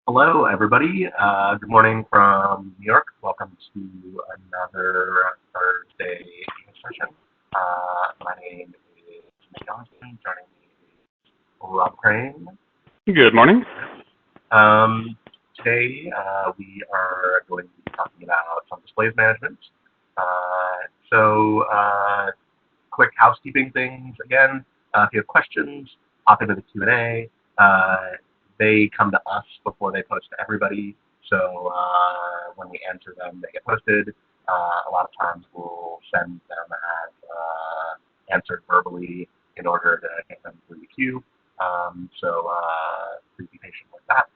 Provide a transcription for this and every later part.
Hello, everybody. Good morning from New York. Welcome to another Thursday session. My name is Nick Gonsman. Joining me is Rob Crane. Good morning. Today, we are going to be talking about some displays management. Quick housekeeping things again. If you have questions, hop into the Q&A. They come to us before they post to everybody. So when we answer them, they get posted. A lot of times we'll send them as answered verbally in order to get them through the queue. Please be patient with that.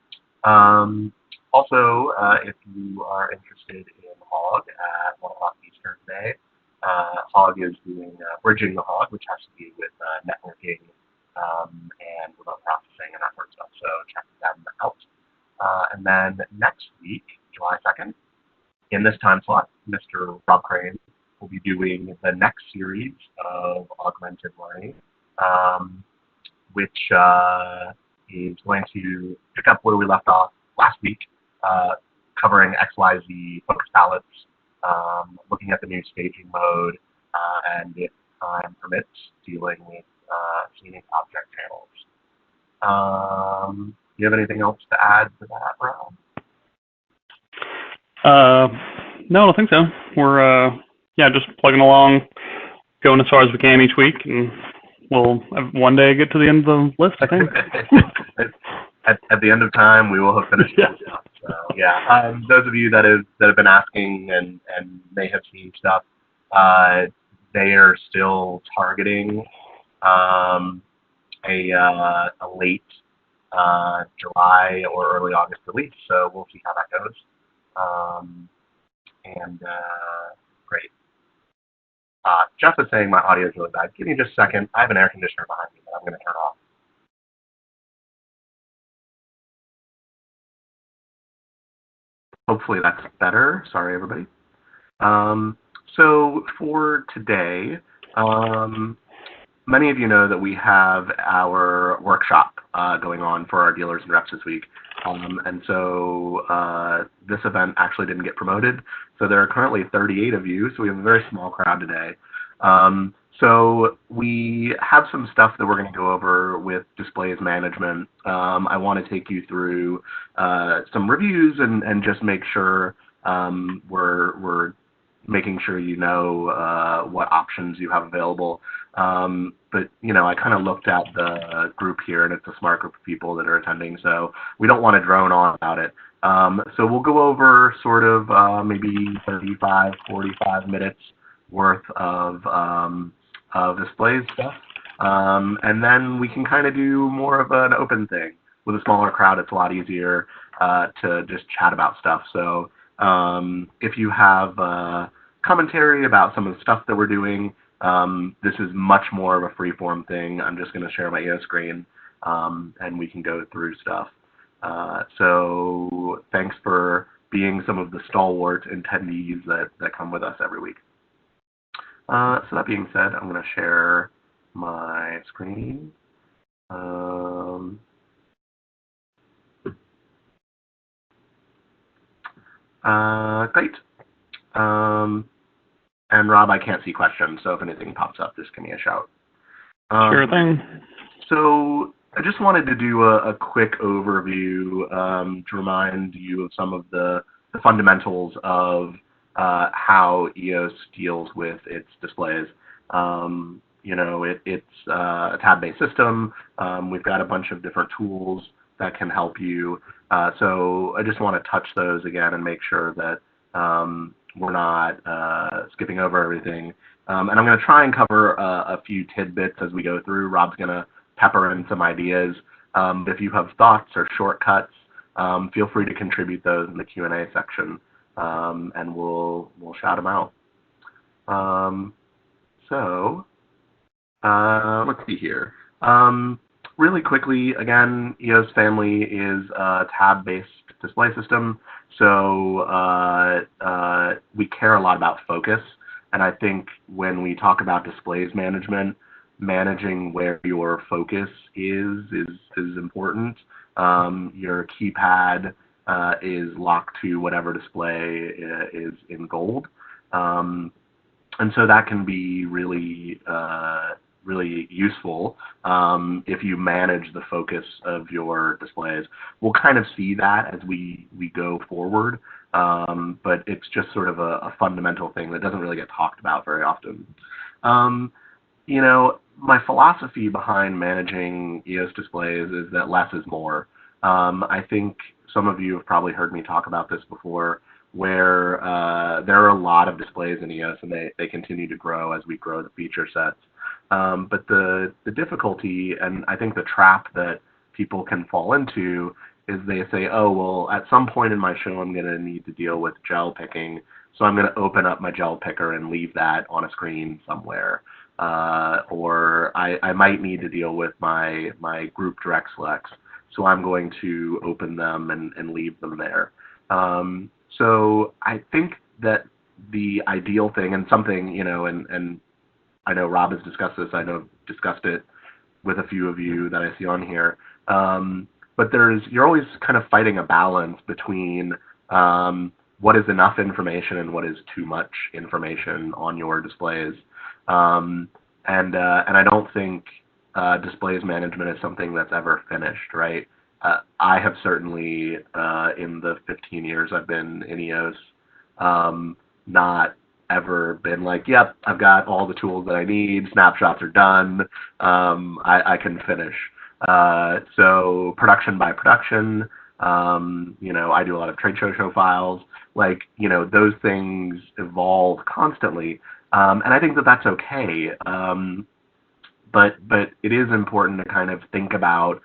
Also, if you are interested in Hog at 1 o'clock Eastern today, Hog is doing Bridging the Hog, which has to do with networking and remote processing and that sort of stuff. So check them out. And then next week, July 2nd, in this time slot, Mr. Rob Crane will be doing the next series of augmented learning, which is going to pick up where we left off last week, covering XYZ focus palettes, looking at the new staging mode, and if time permits, dealing with scenic object channels. Do you have anything else to add to that, Rob? No, I don't think so. We're just plugging along, going as far as we can each week, and we'll one day get to the end of the list, I think. At the end of time, we will have finished Yeah. stuff. So yeah, those of you that have been asking and may have seen stuff, they are still targeting a late July or early August release. So we'll see how that goes. Great. Jeff is saying my audio is really bad. Give me just a second. I have an air conditioner behind me that I'm going to turn off. Hopefully that's better. Sorry, everybody. So for today, many of you know that we have our workshop going on for our dealers and reps this week. And so this event actually didn't get promoted. So there are currently 38 of you, so we have a very small crowd today. So we have some stuff that we're going to go over with displays management. I want to take you through some reviews and just make sure we're making sure you know what options you have available. But, you know, I kind of looked at the group here, and it's a smart group of people that are attending, so we don't want to drone on about it. So we'll go over sort of maybe 35, 45 minutes worth of displays stuff. And then we can kind of do more of an open thing. With a smaller crowd, it's a lot easier to just chat about stuff. So if you have commentary about some of the stuff that we're doing, this is much more of a free-form thing. I'm just going to share my EO screen, and we can go through stuff. So thanks for being some of the stalwart attendees that come with us every week. So that being said, I'm going to share my screen. Great. And Rob, I can't see questions, so if anything pops up, just give me a shout. Sure thing. So I just wanted to do a quick overview to remind you of some of the fundamentals of how EOS deals with its displays. You know, it's a tab-based system. We've got a bunch of different tools that can help you. So I just want to touch those again and make sure that we're not skipping over everything. And I'm going to try and cover a few tidbits as we go through. Rob's going to pepper in some ideas. If you have thoughts or shortcuts, feel free to contribute those in the Q&A section, and we'll shout them out. Let's see here. Really quickly, again, EOS family is a tab-based display system, so we care a lot about focus, and I think when we talk about displays management, managing where your focus is important. Your keypad is locked to whatever display is in gold. And so that can be really, really useful if you manage the focus of your displays. We'll kind of see that as we go forward, but it's just sort of a fundamental thing that doesn't really get talked about very often. You know, my philosophy behind managing EOS displays is that less is more. I think some of you have probably heard me talk about this before, where there are a lot of displays in EOS, and they continue to grow as we grow the feature sets. But the difficulty, and I think the trap that people can fall into, is they say, oh, well, at some point in my show, I'm going to need to deal with gel picking, so I'm going to open up my gel picker and leave that on a screen somewhere. Or I might need to deal with my group direct selects, so I'm going to open them and leave them there. So I think that the ideal thing, and something, you know, and I know Rob has discussed this, I know I've discussed it with a few of you that I see on here, but you're always kind of fighting a balance between what is enough information and what is too much information on your displays. And I don't think displays management is something that's ever finished, right? I have certainly, in the 15 years I've been in EOS, not ever been like, yep, I've got all the tools that I need, snapshots are done, I can finish. So production by production, you know, I do a lot of trade show files, like, you know, those things evolve constantly, and I think that that's okay. But it is important to kind of think about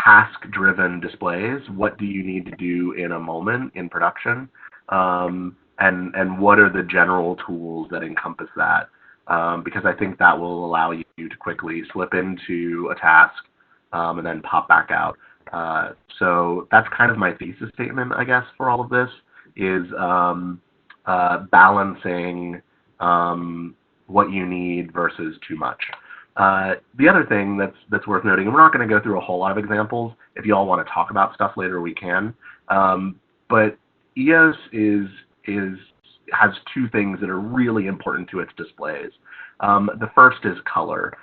task-driven displays. What do you need to do in a moment in production? And what are the general tools that encompass that? Because I think that will allow you to quickly slip into a task and then pop back out. So that's kind of my thesis statement, I guess, for all of this, is balancing what you need versus too much. The other thing that's worth noting, and we're not going to go through a whole lot of examples. If you all want to talk about stuff later, we can. But EOS has two things that are really important to its displays. The first is color.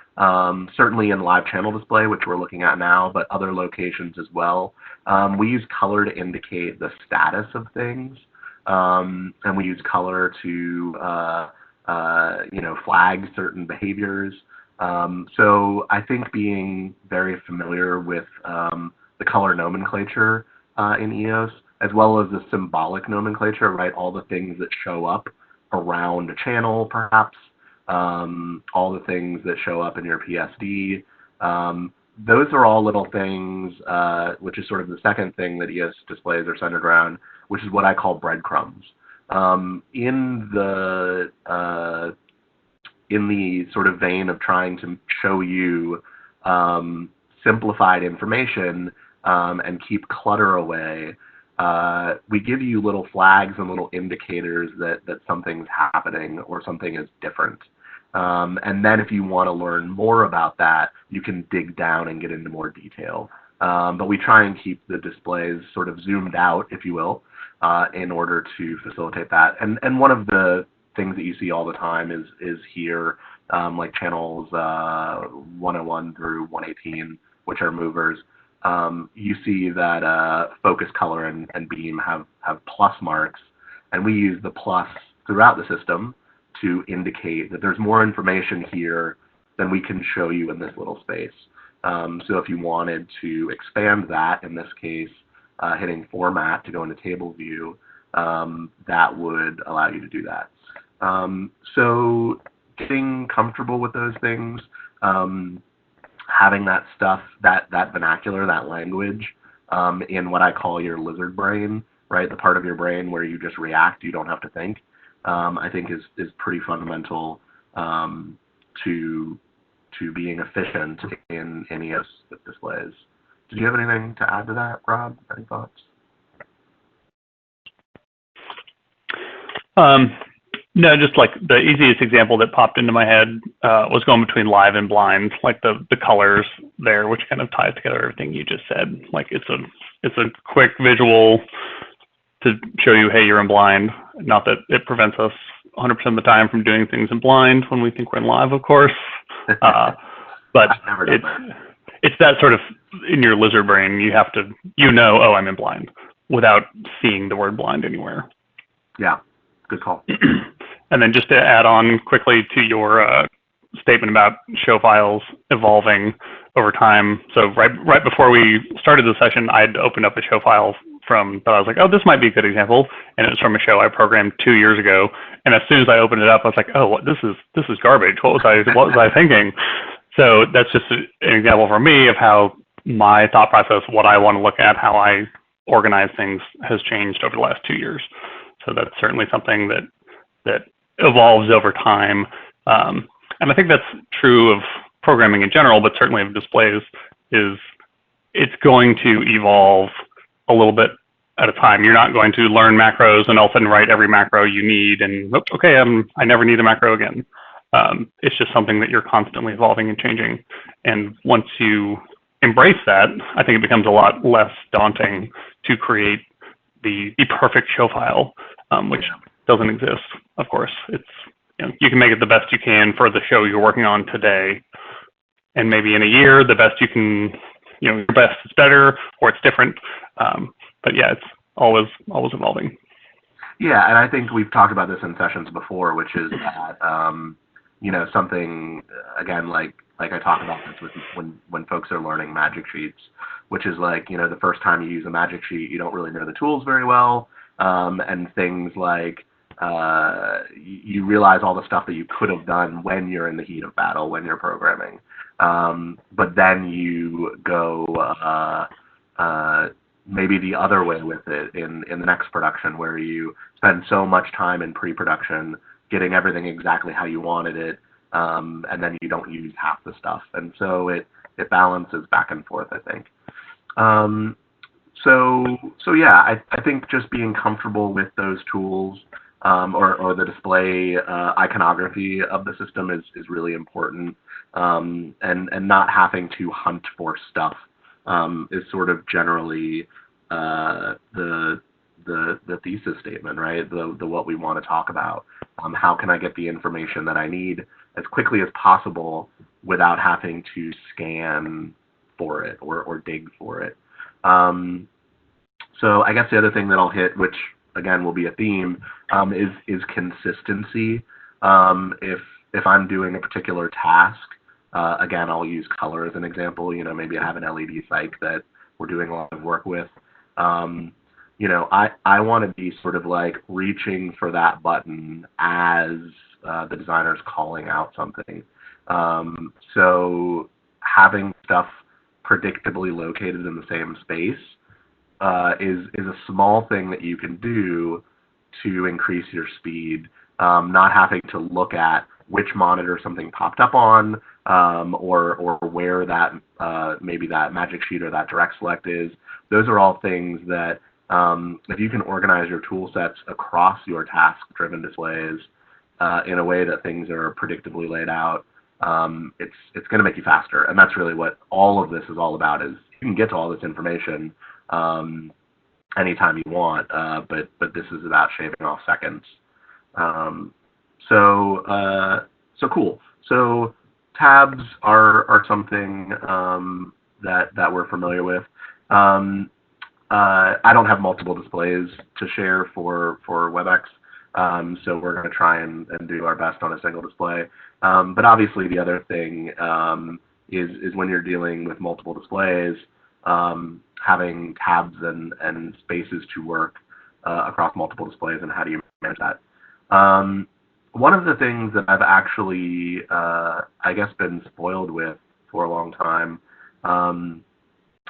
Certainly in live channel display, which we're looking at now, but other locations as well. We use color to indicate the status of things, and we use color to you know, flag certain behaviors. So I think being very familiar with the color nomenclature in EOS, as well as the symbolic nomenclature, right? All the things that show up around a channel, perhaps, all the things that show up in your PSD. Those are all little things, which is sort of the second thing that EOS displays are centered around, which is what I call breadcrumbs. In the sort of vein of trying to show you simplified information and keep clutter away, we give you little flags and little indicators that something's happening or something is different. And then if you want to learn more about that, you can dig down and get into more detail. But we try and keep the displays sort of zoomed out, if you will, in order to facilitate that. And one of the things that you see all the time is here, like channels 101 through 118, which are movers. You see that focus, color, and beam have plus marks, and we use the plus throughout the system to indicate that there's more information here than we can show you in this little space. So if you wanted to expand that, in this case, hitting Format to go into Table View, that would allow you to do that. So getting comfortable with those things, having that stuff, that vernacular, that language, in what I call your lizard brain, right? The part of your brain where you just react, you don't have to think, I think is pretty fundamental to being efficient in EOS displays. Did you have anything to add to that, Rob? Any thoughts? No, just like the easiest example that popped into my head was going between live and blind, like the colors there, which kind of ties together everything you just said. Like it's a quick visual to show you, hey, you're in blind. Not that it prevents us 100% of the time from doing things in blind when we think we're in live, of course. But it's that sort of, in your lizard brain, you have to, oh, I'm in blind, without seeing the word blind anywhere. Yeah, good call. And then just to add on quickly to your statement about show files evolving over time. So right before we started the session, I'd opened up a show file that I was like, oh, this might be a good example, and it was from a show I programmed 2 years ago. And as soon as I opened it up, I was like, oh, this is garbage. What was I thinking? So that's just an example for me of how my thought process, what I want to look at, how I organize things, has changed over the last 2 years. So that's certainly something that evolves over time. And I think that's true of programming in general, but certainly of displays, is it's going to evolve a little bit at a time. You're not going to learn macros and all of a sudden write every macro you need and, okay, I never need a macro again. It's just something that you're constantly evolving and changing. And once you embrace that, I think it becomes a lot less daunting to create the perfect show file, which doesn't exist, of course. It's, you can make it the best you can for the show you're working on today. And maybe in a year, the best you can, your best is better or it's different. But yeah, it's always evolving. Yeah, and I think we've talked about this in sessions before, which is that, something, again, like I talk about this with when folks are learning magic sheets, which is like, the first time you use a magic sheet, you don't really know the tools very well, and things like you realize all the stuff that you could have done when you're in the heat of battle, when you're programming. But then you go maybe the other way with it in the next production, where you spend so much time in pre-production getting everything exactly how you wanted it, and then you don't use half the stuff. And so it balances back and forth, I think. So yeah, I think just being comfortable with those tools, or the display iconography of the system is really important, and not having to hunt for stuff is sort of generally the thesis statement, right? The what we want to talk about. How can I get the information that I need as quickly as possible without having to scan for it or dig for it? So I guess the other thing that I'll hit, which again will be a theme, is consistency. If I'm doing a particular task, again, I'll use color as an example. Maybe I have an LED psych that we're doing a lot of work with. I want to be sort of like reaching for that button as the designer's calling out something. So having stuff predictably located in the same space is a small thing that you can do to increase your speed, not having to look at which monitor something popped up on, or where that maybe that magic sheet or that direct select is. Those are all things that if you can organize your tool sets across your task-driven displays in a way that things are predictably laid out, it's going to make you faster. And that's really what all of this is all about, is you can get to all this information anytime you want, but this is about shaving off seconds. So cool. So tabs are something that we're familiar with. I don't have multiple displays to share for WebEx, so we're going to try and do our best on a single display. But obviously the other thing is when you're dealing with multiple displays, having tabs and spaces to work across multiple displays, and how do you manage that? One of the things that I've actually, I guess, been spoiled with for a long time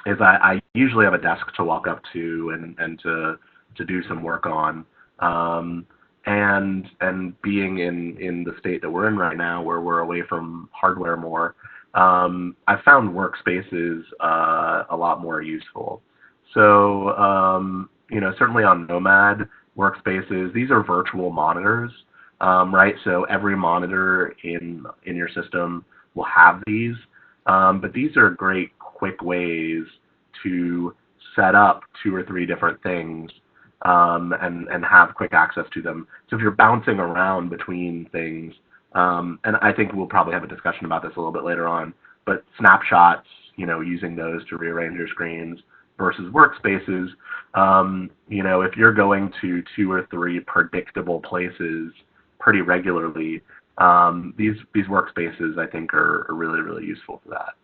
is I usually have a desk to walk up to and to do some work on. And being in the state that we're in right now, where we're away from hardware more, I've found workspaces a lot more useful. So, certainly on Nomad workspaces, these are virtual monitors. right? So every monitor in your system will have these, but these are great quick ways to set up 2 or 3 different things and have quick access to them. So if you're bouncing around between things, and I think we'll probably have a discussion about this a little bit later on, but snapshots, using those to rearrange your screens versus workspaces, if you're going to 2 or 3 predictable places pretty regularly, these workspaces, I think, are really, really useful for that.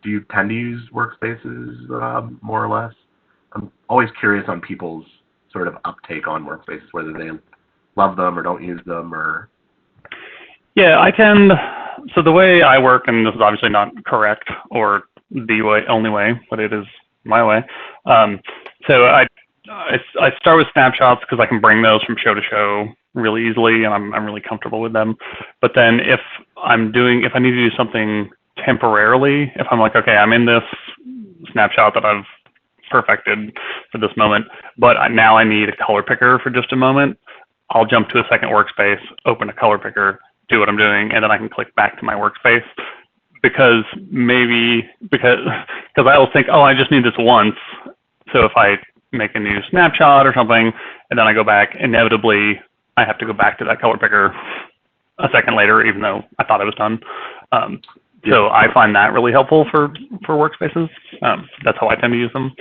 Do you tend to use workspaces more or less? I'm always curious on people's sort of uptake on workspaces, whether they love them or don't use them, or... Yeah, so the way I work, and this is obviously not correct or the only way, but it is my way. So I start with snapshots because I can bring those from show to show really easily, and I'm really comfortable with them. But then if I need to do something temporarily, if I'm like, okay, I'm in this snapshot that I've perfected for this moment, but now I need a color picker for just a moment, I'll jump to a second workspace, open a color picker, do what I'm doing, and then I can click back to my workspace. Because I always think, oh, I just need this once. So if I make a new snapshot or something, and then I go back, inevitably I have to go back to that color picker a second later, even though I thought I was done. So I find that really helpful for workspaces. That's how I tend to use them.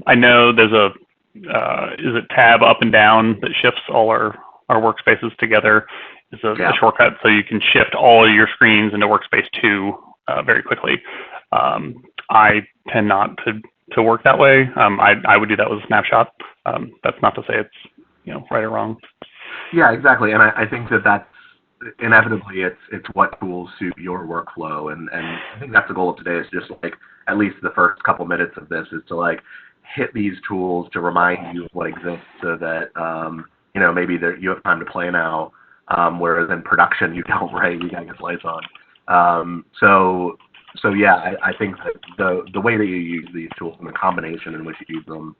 I know there's is it tab up and down that shifts all our workspaces together. It's a shortcut, so you can shift all your screens into workspace 2 very quickly. I tend not to work that way. I would do that with a snapshot. That's not to say it's right or wrong. Yeah, exactly, and I think that's inevitably it's what tools suit your workflow, and I think that's the goal of today, is just like at least the first couple minutes of this is to like hit these tools to remind you of what exists, so that maybe you have time to play now, whereas in production you don't, right? You gotta get the lights on. So yeah, I think that the way that you use these tools and the combination in which you use them,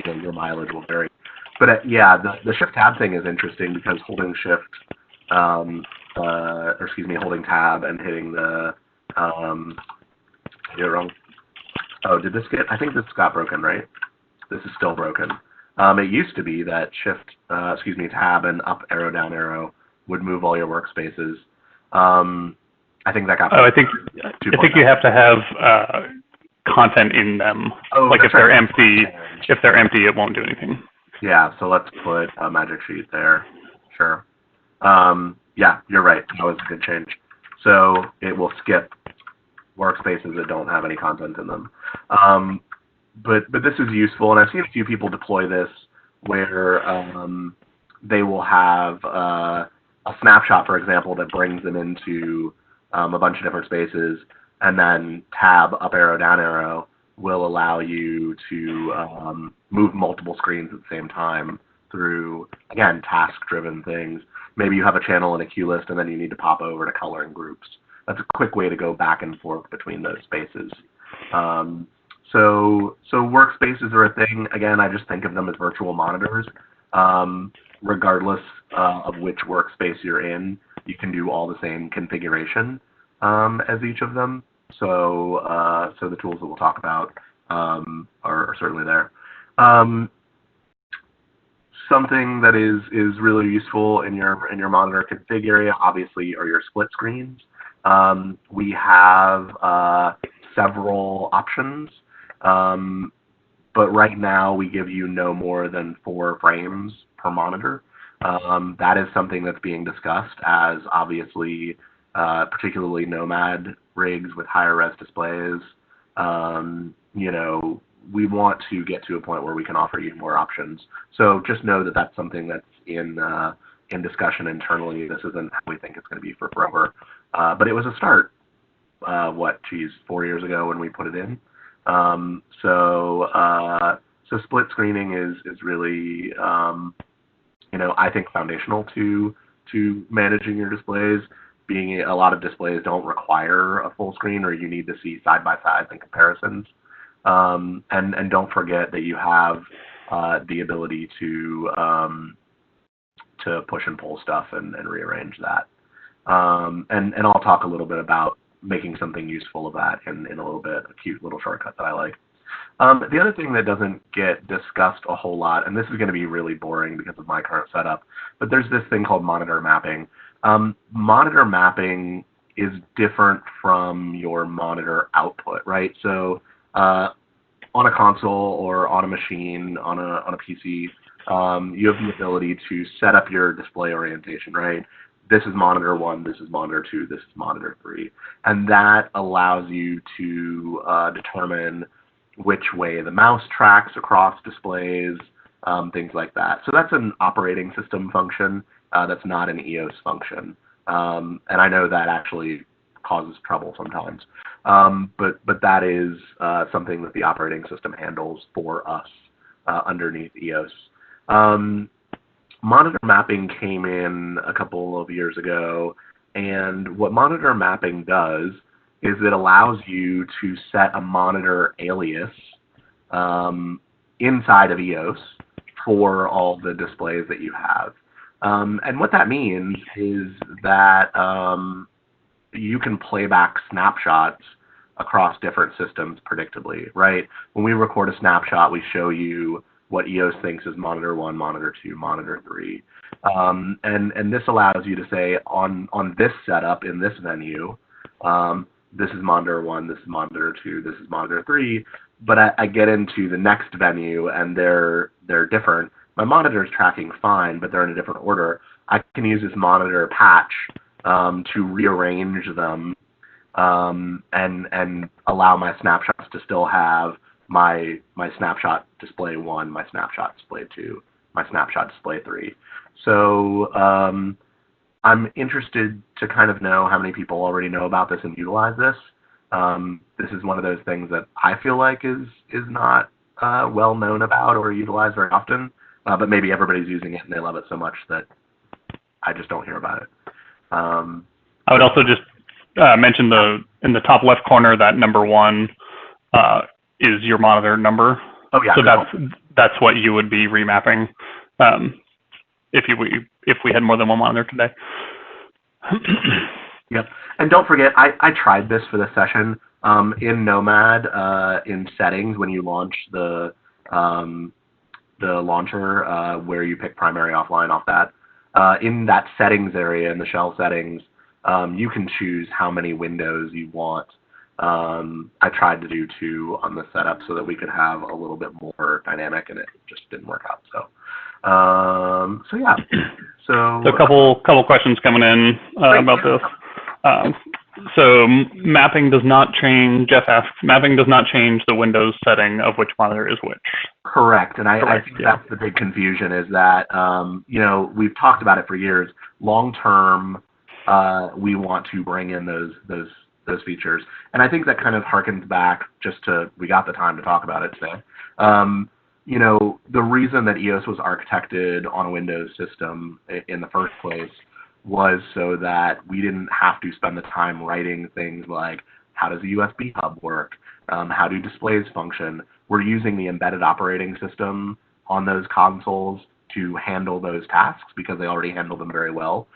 your mileage will vary. But the shift tab thing is interesting, because holding shift, holding tab and hitting the, you're wrong. Oh, I think this got broken, right? This is still broken. It used to be that shift, tab and up arrow, down arrow would move all your workspaces. I think that got broken. I think you have to have content in them. Like if they're empty, it won't do anything. Yeah, so let's put a magic sheet there. Sure. Yeah, you're right. That was a good change. So it will skip workspaces that don't have any content in them. But this is useful, and I've seen a few people deploy this where they will have a snapshot, for example, that brings them into a bunch of different spaces, and then tab, up arrow, down arrow will allow you to move multiple screens at the same time through, again, task-driven things. Maybe you have a channel in a queue list, and then you need to pop over to coloring groups. That's a quick way to go back and forth between those spaces. So workspaces are a thing. Again, I just think of them as virtual monitors. Regardless of which workspace you're in, you can do all the same configuration as each of them. So the tools that we'll talk about are certainly there. Something that is really useful in your monitor config area, obviously, are your split screens. We have several options, but right now we give you no more than 4 frames per monitor. That is something that's being discussed, as obviously, particularly Nomad rigs with higher res displays, we want to get to a point where we can offer you more options. So just know that that's something that's in discussion internally. This isn't how we think it's going to be for forever. But it was a start, 4 years ago when we put it in. So split screening is really, I think foundational to managing your displays. Being a lot of displays don't require a full screen, or you need to see side by sides and comparisons. And don't forget that you have the ability to to push and pull stuff and rearrange that. And I'll talk a little bit about making something useful of that in a little bit, a cute little shortcut that I like. The other thing that doesn't get discussed a whole lot, and this is going to be really boring because of my current setup, but there's this thing called monitor mapping. Monitor mapping is different from your monitor output, right? So on a console or on a machine, on a PC, you have the ability to set up your display orientation, right? This is monitor 1, this is monitor 2, this is monitor 3. And that allows you to determine which way the mouse tracks across displays, things like that. So that's an operating system function. That's not an EOS function. And I know that actually causes trouble sometimes. But that is something that the operating system handles for us underneath EOS. Monitor mapping came in a couple of years ago, and what monitor mapping does is it allows you to set a monitor alias inside of EOS for all the displays that you have. And what that means is that you can play back snapshots across different systems predictably, right? When we record a snapshot, we show you what EOS thinks is monitor 1, monitor 2, monitor 3. And this allows you to say, on this setup in this venue, this is monitor 1, this is monitor 2, this is monitor 3, but I get into the next venue and they're different. My monitor is tracking fine, but they're in a different order. I can use this monitor patch to rearrange them and allow my snapshots to still have my snapshot display 1, my snapshot display 2, my snapshot display 3. So I'm interested to kind of know how many people already know about this and utilize this. This is one of those things that I feel like is not well known about or utilized very often, but maybe everybody's using it and they love it so much that I just don't hear about it. I would also just mention in the top left corner, that number 1 is your monitor number. Oh yeah. So that's what you would be remapping if we had more than one monitor today. Yep. And don't forget, I tried this for this session in Nomad in settings when you launch the launcher where you pick primary offline off that. In that settings area in the shell settings, you can choose how many windows you want. I tried to do 2 on the setup so that we could have a little bit more dynamic, and it just didn't work out. So yeah. So a couple questions coming in about this. So mapping does not change. Jeff asks, mapping does not change the Windows setting of which monitor is which. Correct, and I think that's the big confusion is that we've talked about it for years. Long term, we want to bring in those features, and I think that kind of harkens back just to we got the time to talk about it today. The reason that EOS was architected on a Windows system in the first place was so that we didn't have to spend the time writing things like how does a USB hub work, how do displays function. We're using the embedded operating system on those consoles to handle those tasks because they already handle them very well.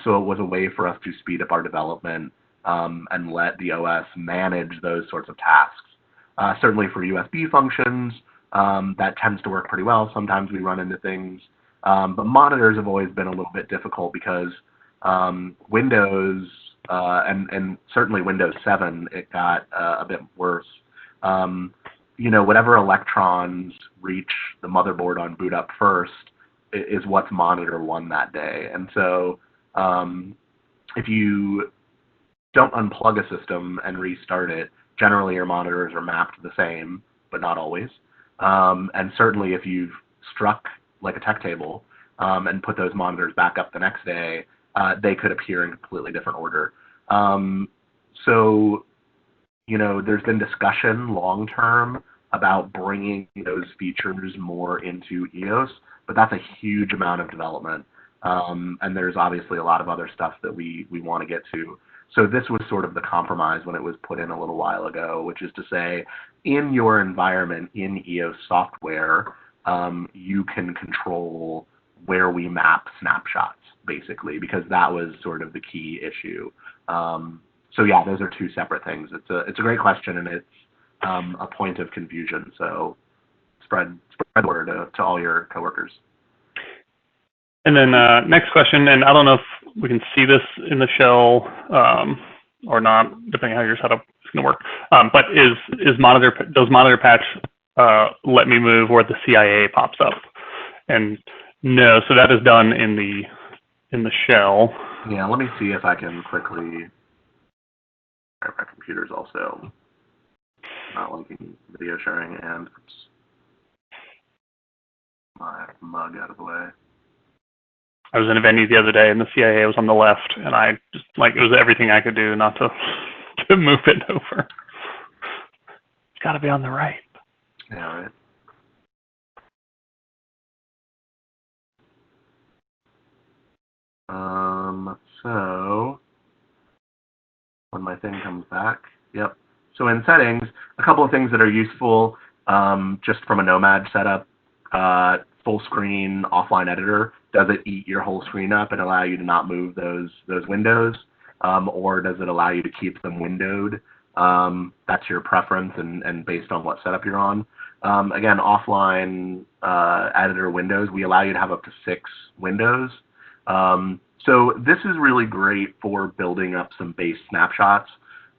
So it was a way for us to speed up our development and let the OS manage those sorts of tasks. Certainly for USB functions, that tends to work pretty well. Sometimes we run into things. But monitors have always been a little bit difficult because Windows, and certainly Windows 7, it got a bit worse. Whatever electrons reach the motherboard on boot up first is what's monitor 1 that day. And so if you don't unplug a system and restart it, generally your monitors are mapped the same, but not always. And certainly if you've struck like a tech table and put those monitors back up the next day, they could appear in completely different order. So there's been discussion long term about bringing those features more into EOS, but that's a huge amount of development. And there's obviously a lot of other stuff that we want to get to. So this was sort of the compromise when it was put in a little while ago, which is to say, in your environment, in EOS software, you can control where we map snapshots, basically, because that was sort of the key issue. So yeah, those are two separate things. It's a great question, and it's a point of confusion. So spread the word to all your coworkers. And then next question, and I don't know if we can see this in the shell or not, depending on how your setup is going to work. But does monitor patch let me move where the CIA pops up? And no, so that is done in the shell. Yeah, let me see if I can quickly. My computer's also not liking video sharing, and oops, my mug out of the way. I was in a venue the other day, and the CIA was on the left, and I just, like, it was everything I could do not to to move it over. It's got to be on the right. Yeah, right. So when my thing comes back, yep. So in settings, a couple of things that are useful, just from a Nomad setup, full screen offline editor. Does it eat your whole screen up and allow you to not move those windows, or does it allow you to keep them windowed? That's your preference and based on what setup you're on. Again, offline editor windows, we allow you to have up to 6 windows. So this is really great for building up some base snapshots.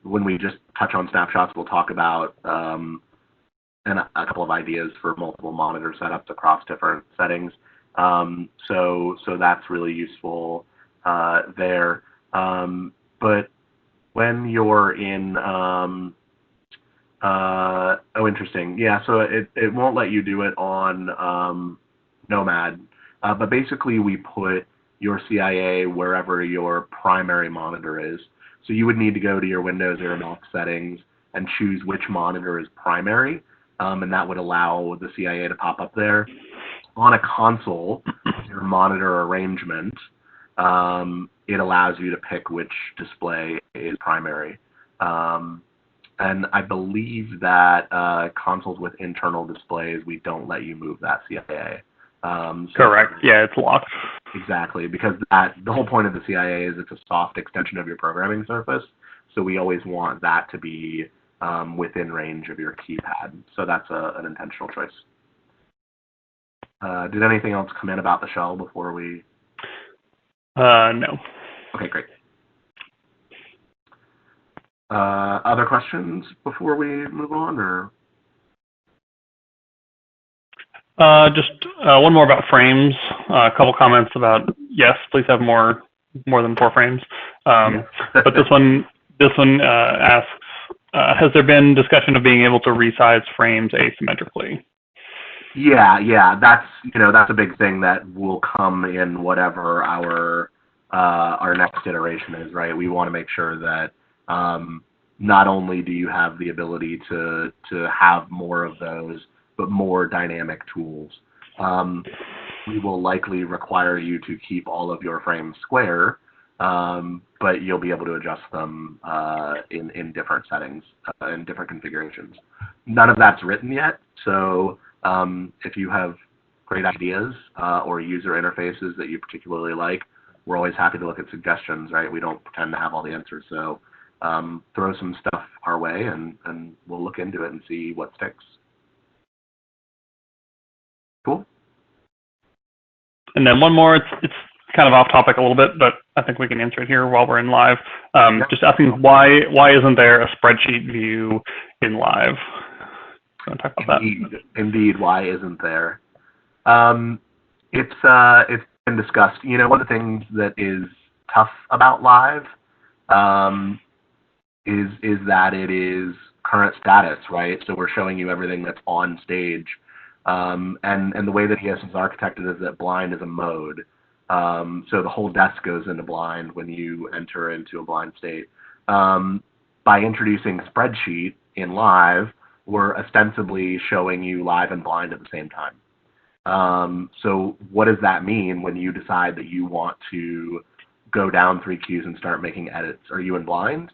When we just touch on snapshots, we'll talk about and a couple of ideas for multiple monitor setups across different settings. So that's really useful there. But when you're in, oh, interesting. Yeah, so it won't let you do it on Nomad. But basically, we put your CIA wherever your primary monitor is. So you would need to go to your Windows or Mac settings and choose which monitor is primary, and that would allow the CIA to pop up there. On a console, your monitor arrangement, it allows you to pick which display is primary. And I believe that consoles with internal displays, we don't let you move that CIA. Correct. Yeah, it's locked. Exactly, because the whole point of the CIA is it's a soft extension of your programming surface. So we always want that to be within range of your keypad. So that's an intentional choice. Did anything else come in about the shell before we? No. Okay, great. Other questions before we move on, or? Just one more about frames. A couple comments about, yes, please have more than 4 frames. Yes. But this one asks, has there been discussion of being able to resize frames asymmetrically? Yeah, that's a big thing that will come in whatever our next iteration is, right? We want to make sure that not only do you have the ability to have more of those, but more dynamic tools. We will likely require you to keep all of your frames square, but you'll be able to adjust them in different settings, in different configurations. None of that's written yet, so if you have great ideas or user interfaces that you particularly like, we're always happy to look at suggestions, right? We don't pretend to have all the answers, so throw some stuff our way and we'll look into it and see what sticks. Cool. And then one more, it's kind of off topic a little bit, but I think we can answer it here while we're in live. Just asking why isn't there a spreadsheet view in live? Want to talk about that? Indeed, why isn't there? It's been discussed. One of the things that is tough about live is that it is current status, right? So we're showing you everything that's on stage. And the way that ES is architected is that blind is a mode. So the whole desk goes into blind when you enter into a blind state. By introducing spreadsheet in live, we're ostensibly showing you live and blind at the same time. So what does that mean when you decide that you want to go down 3 queues and start making edits? Are you in blind?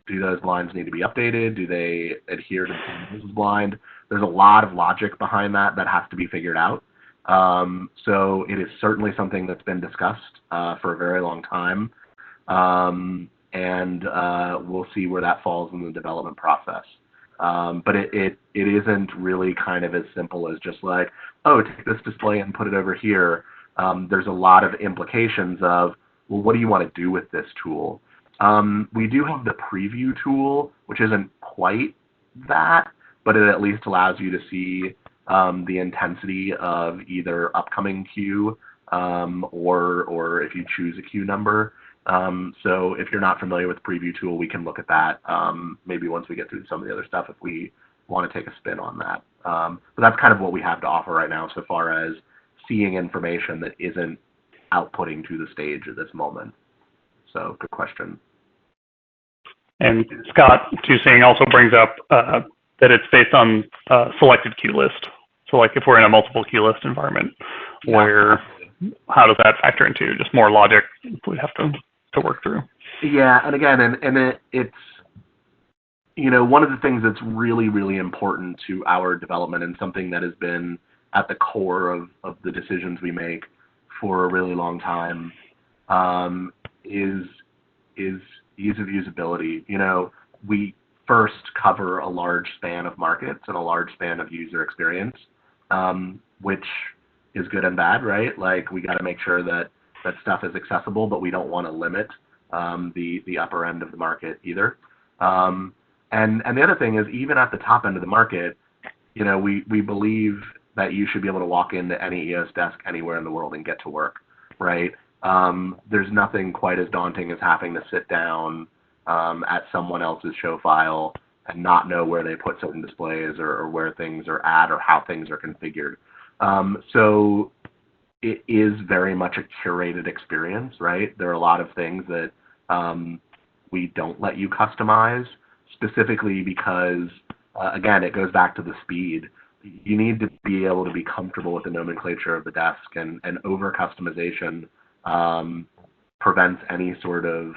Do those blinds need to be updated? Do they adhere to the blind? There's a lot of logic behind that has to be figured out. So it is certainly something that's been discussed for a very long time, and we'll see where that falls in the development process. But it isn't really kind of as simple as just like, oh, take this display and put it over here. There's a lot of implications of, well, what do you want to do with this tool? We do have the preview tool, which isn't quite that, but it at least allows you to see the intensity of either upcoming queue or if you choose a queue number. So if you're not familiar with the preview tool, we can look at that maybe once we get through some of the other stuff if we want to take a spin on that. But that's kind of what we have to offer right now so far as seeing information that isn't outputting to the stage at this moment. So good question. And Scott, too, saying also brings up that it's based on selected queue list. So like if we're in a multiple queue list environment, where how does that factor into just more logic we have to work through? Yeah, and again, it's, you know, one of the things that's really, really important to our development and something that has been at the core of the decisions we make for a really long time is ease of usability. You know, we first cover a large span of markets and a large span of user experience, which is good and bad, right? Like we got to make sure that stuff is accessible, but we don't want to limit the upper end of the market either. And the other thing is, even at the top end of the market, you know, we believe that you should be able to walk into any EOS desk anywhere in the world and get to work, right? There's nothing quite as daunting as having to sit down at someone else's show file and not know where they put certain displays or where things are at or how things are configured. So it is very much a curated experience, right? There are a lot of things that we don't let you customize, specifically because, again, it goes back to the speed. You need to be able to be comfortable with the nomenclature of the desk, and over-customization prevents any sort of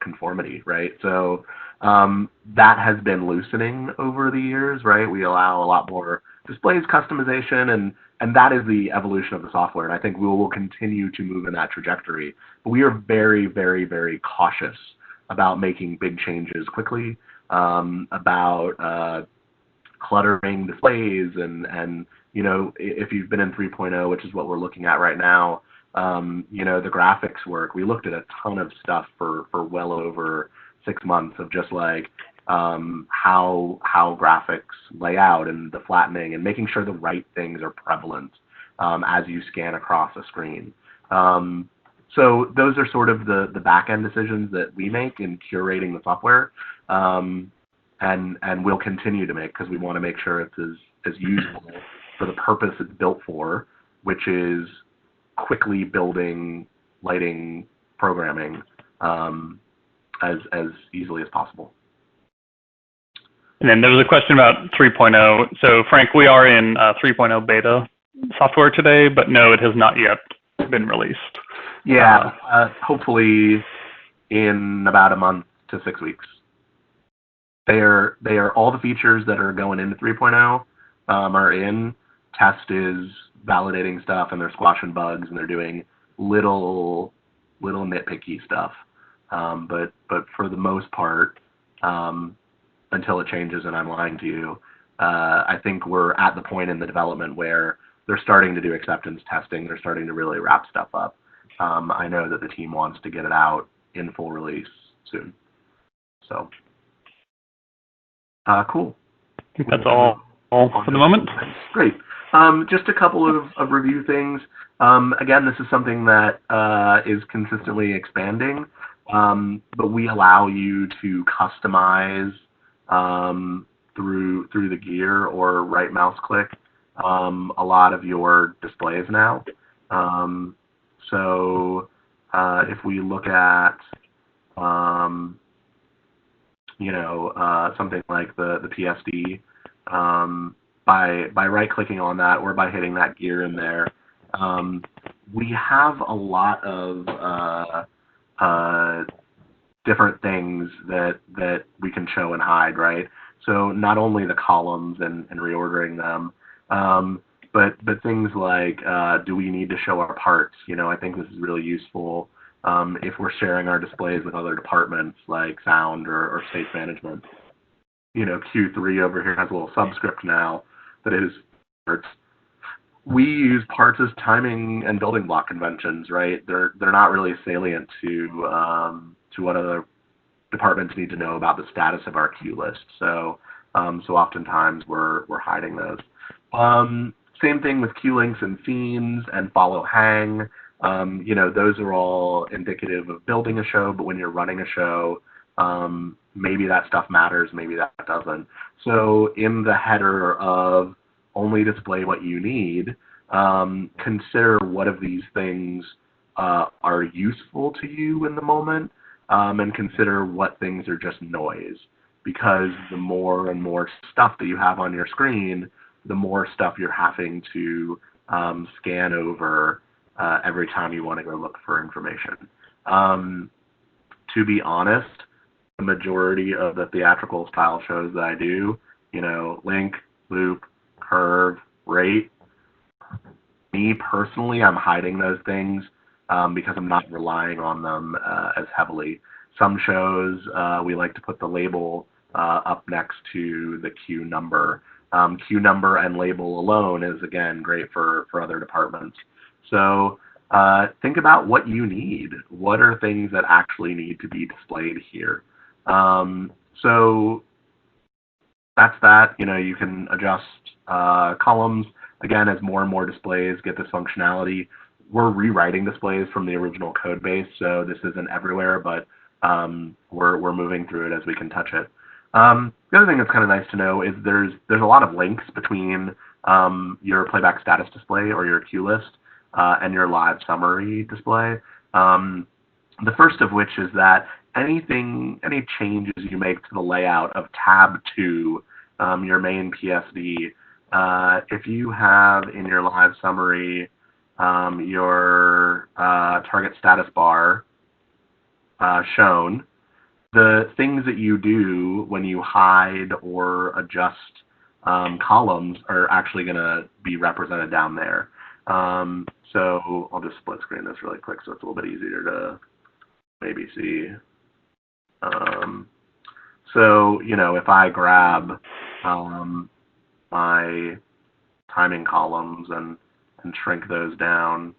conformity, right? So that has been loosening over the years, right? We allow a lot more displays customization, and that is the evolution of the software, and I think we will continue to move in that trajectory. But we are very, very, very cautious about making big changes quickly, about cluttering displays, and you know, if you've been in 3.0, which is what we're looking at right now, you know, the graphics work, we looked at a ton of stuff for well over 6 months of just like how graphics lay out and the flattening and making sure the right things are prevalent as you scan across a screen. So those are sort of the back-end decisions that we make in curating the software, and we'll continue to make, because we want to make sure it's as useful for the purpose it's built for, which is quickly building lighting programming as easily as possible. And then there was a question about 3.0. So Frank, we are in 3.0 beta software today, but no, it has not yet been released. Yeah, hopefully in about a month to 6 weeks. They are all the features that are going into 3.0 are in. Test is validating stuff, and they're squashing bugs, and they're doing little nitpicky stuff. But for the most part, until it changes and I'm lying to you, I think we're at the point in the development where they're starting to do acceptance testing. They're starting to really wrap stuff up. I know that the team wants to get it out in full release soon. So, cool. I think that's all for the moment. Great. Just a couple of review things. Again, this is something that is consistently expanding, but we allow you to customize through the gear or right mouse click a lot of your displays now. So if we look at you know, something like the PSD, by right-clicking on that or by hitting that gear in there, we have a lot of different things that we can show and hide, right? So not only the columns and reordering them, but things like, do we need to show our parts? I think this is really useful if we're sharing our displays with other departments like sound or space management. Q3 over here has a little subscript now that is parts. We use parts as timing and building block conventions, right? They're not really salient to what other departments need to know about the status of our queue list. So oftentimes we're hiding those. Same thing with queue links and themes and follow hang. Those are all indicative of building a show, but when you're running a show, maybe that stuff matters, maybe that doesn't. So in the header of only display what you need, consider what of these things are useful to you in the moment, and consider what things are just noise. Because the more and more stuff that you have on your screen, the more stuff you're having to scan over every time you want to go look for information. To be honest, the majority of the theatrical style shows that I do, link, loop, curve, rate, me personally, I'm hiding those things because I'm not relying on them as heavily. Some shows, we like to put the label up next to the queue number. Queue number and label alone is, again, great for other departments. So think about what you need. What are things that actually need to be displayed here? So that's that. You can adjust columns. Again, as more and more displays get this functionality, we're rewriting displays from the original code base, so this isn't everywhere, but we're moving through it as we can touch it. The other thing that's kind of nice to know is there's a lot of links between your playback status display or your queue list and your live summary display. The first of which is that any changes you make to the layout of tab 2, your main PSD, if you have in your live summary your target status bar shown, the things that you do when you hide or adjust columns are actually going to be represented down there. So I'll just split screen this really quick so it's a little bit easier to maybe see. So, if I grab my timing columns and shrink those down,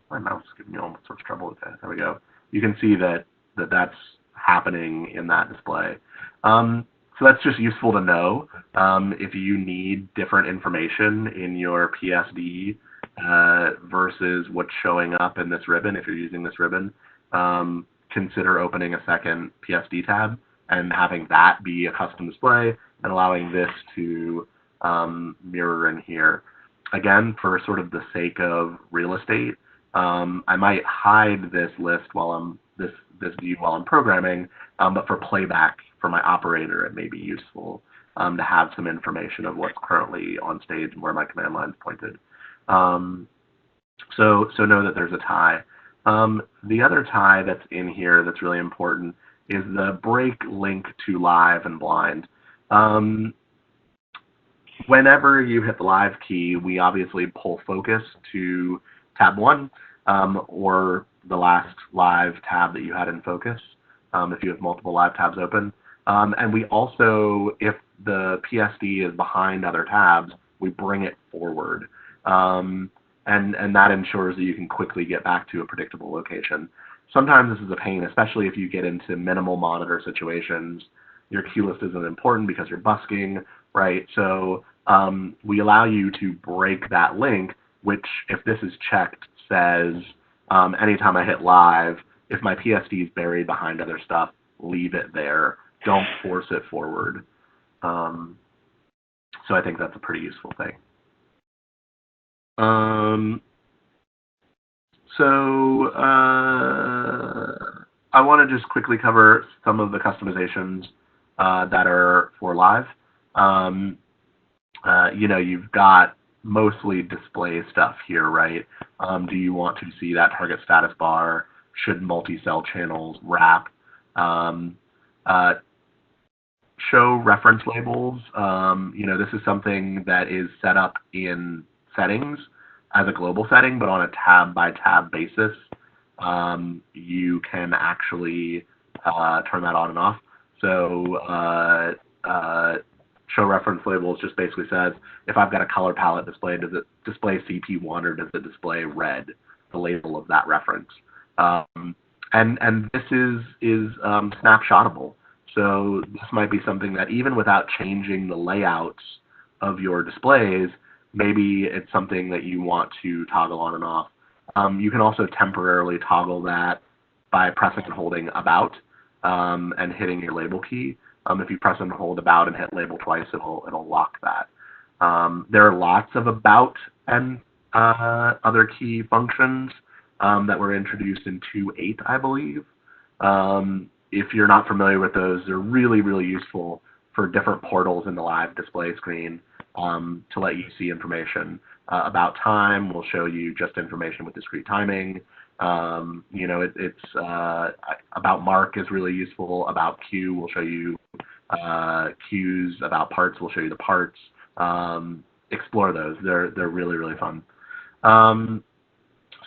my mouse is giving me all sorts of trouble with that. There we go. You can see that's happening in that display. So that's just useful to know. If you need different information in your PSD versus what's showing up in this ribbon, if you're using this ribbon, consider opening a second PSD tab and having that be a custom display and allowing this to mirror in here. Again, for sort of the sake of real estate, I might hide this list this view while I'm programming, but for playback, for my operator, it may be useful to have some information of what's currently on stage and where my command line is pointed. So know that there's a tie. The other tie that's in here that's really important is the break link to live and blind. Whenever you hit the live key, we obviously pull focus to tab 1 or the last live tab that you had in focus if you have multiple live tabs open. And we also, if the PSD is behind other tabs, we bring it forward. And that ensures that you can quickly get back to a predictable location. Sometimes this is a pain, especially if you get into minimal monitor situations. Your queue list isn't important because you're busking, right? So we allow you to break that link, which, if this is checked, says anytime I hit live, if my PSD is buried behind other stuff, leave it there. Don't force it forward. So I think that's a pretty useful thing. So I want to just quickly cover some of the customizations that are for live. You've got mostly display stuff here, right? Do you want to see that target status bar? Should multi-cell channels wrap? Show reference labels. This is something that is set up in settings as a global setting, but on a tab-by-tab basis, you can actually turn that on and off. So show reference labels just basically says, if I've got a color palette displayed, does it display CP1 or does it display red, the label of that reference? And this is snapshotable. So this might be something that even without changing the layouts of your displays, maybe it's something that you want to toggle on and off. You can also temporarily toggle that by pressing and holding about and hitting your label key. If you press and hold about and hit label twice, it'll lock that. There are lots of about and other key functions that were introduced in 2.8, I believe. If you're not familiar with those, they're really, really useful for different portals in the live display screen to let you see information. About time will show you just information with discrete timing. About mark is really useful. About queue will show you queues. About parts will show you the parts. Explore those. They're really, really fun.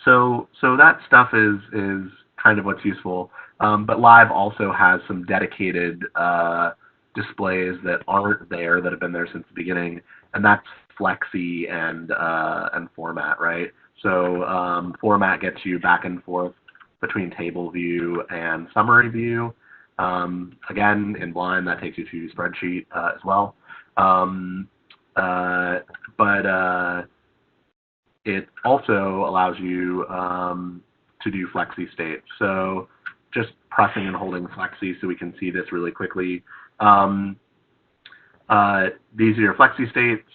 So that stuff is kind of what's useful. But Live also has some dedicated displays that aren't there, that have been there since the beginning, and that's Flexi and Format, right? So Format gets you back and forth between table view and summary view. Again, in Blind, that takes you to spreadsheet as well. But it also allows you to do Flexi state. So just pressing and holding Flexi so we can see this really quickly. These are your Flexi states.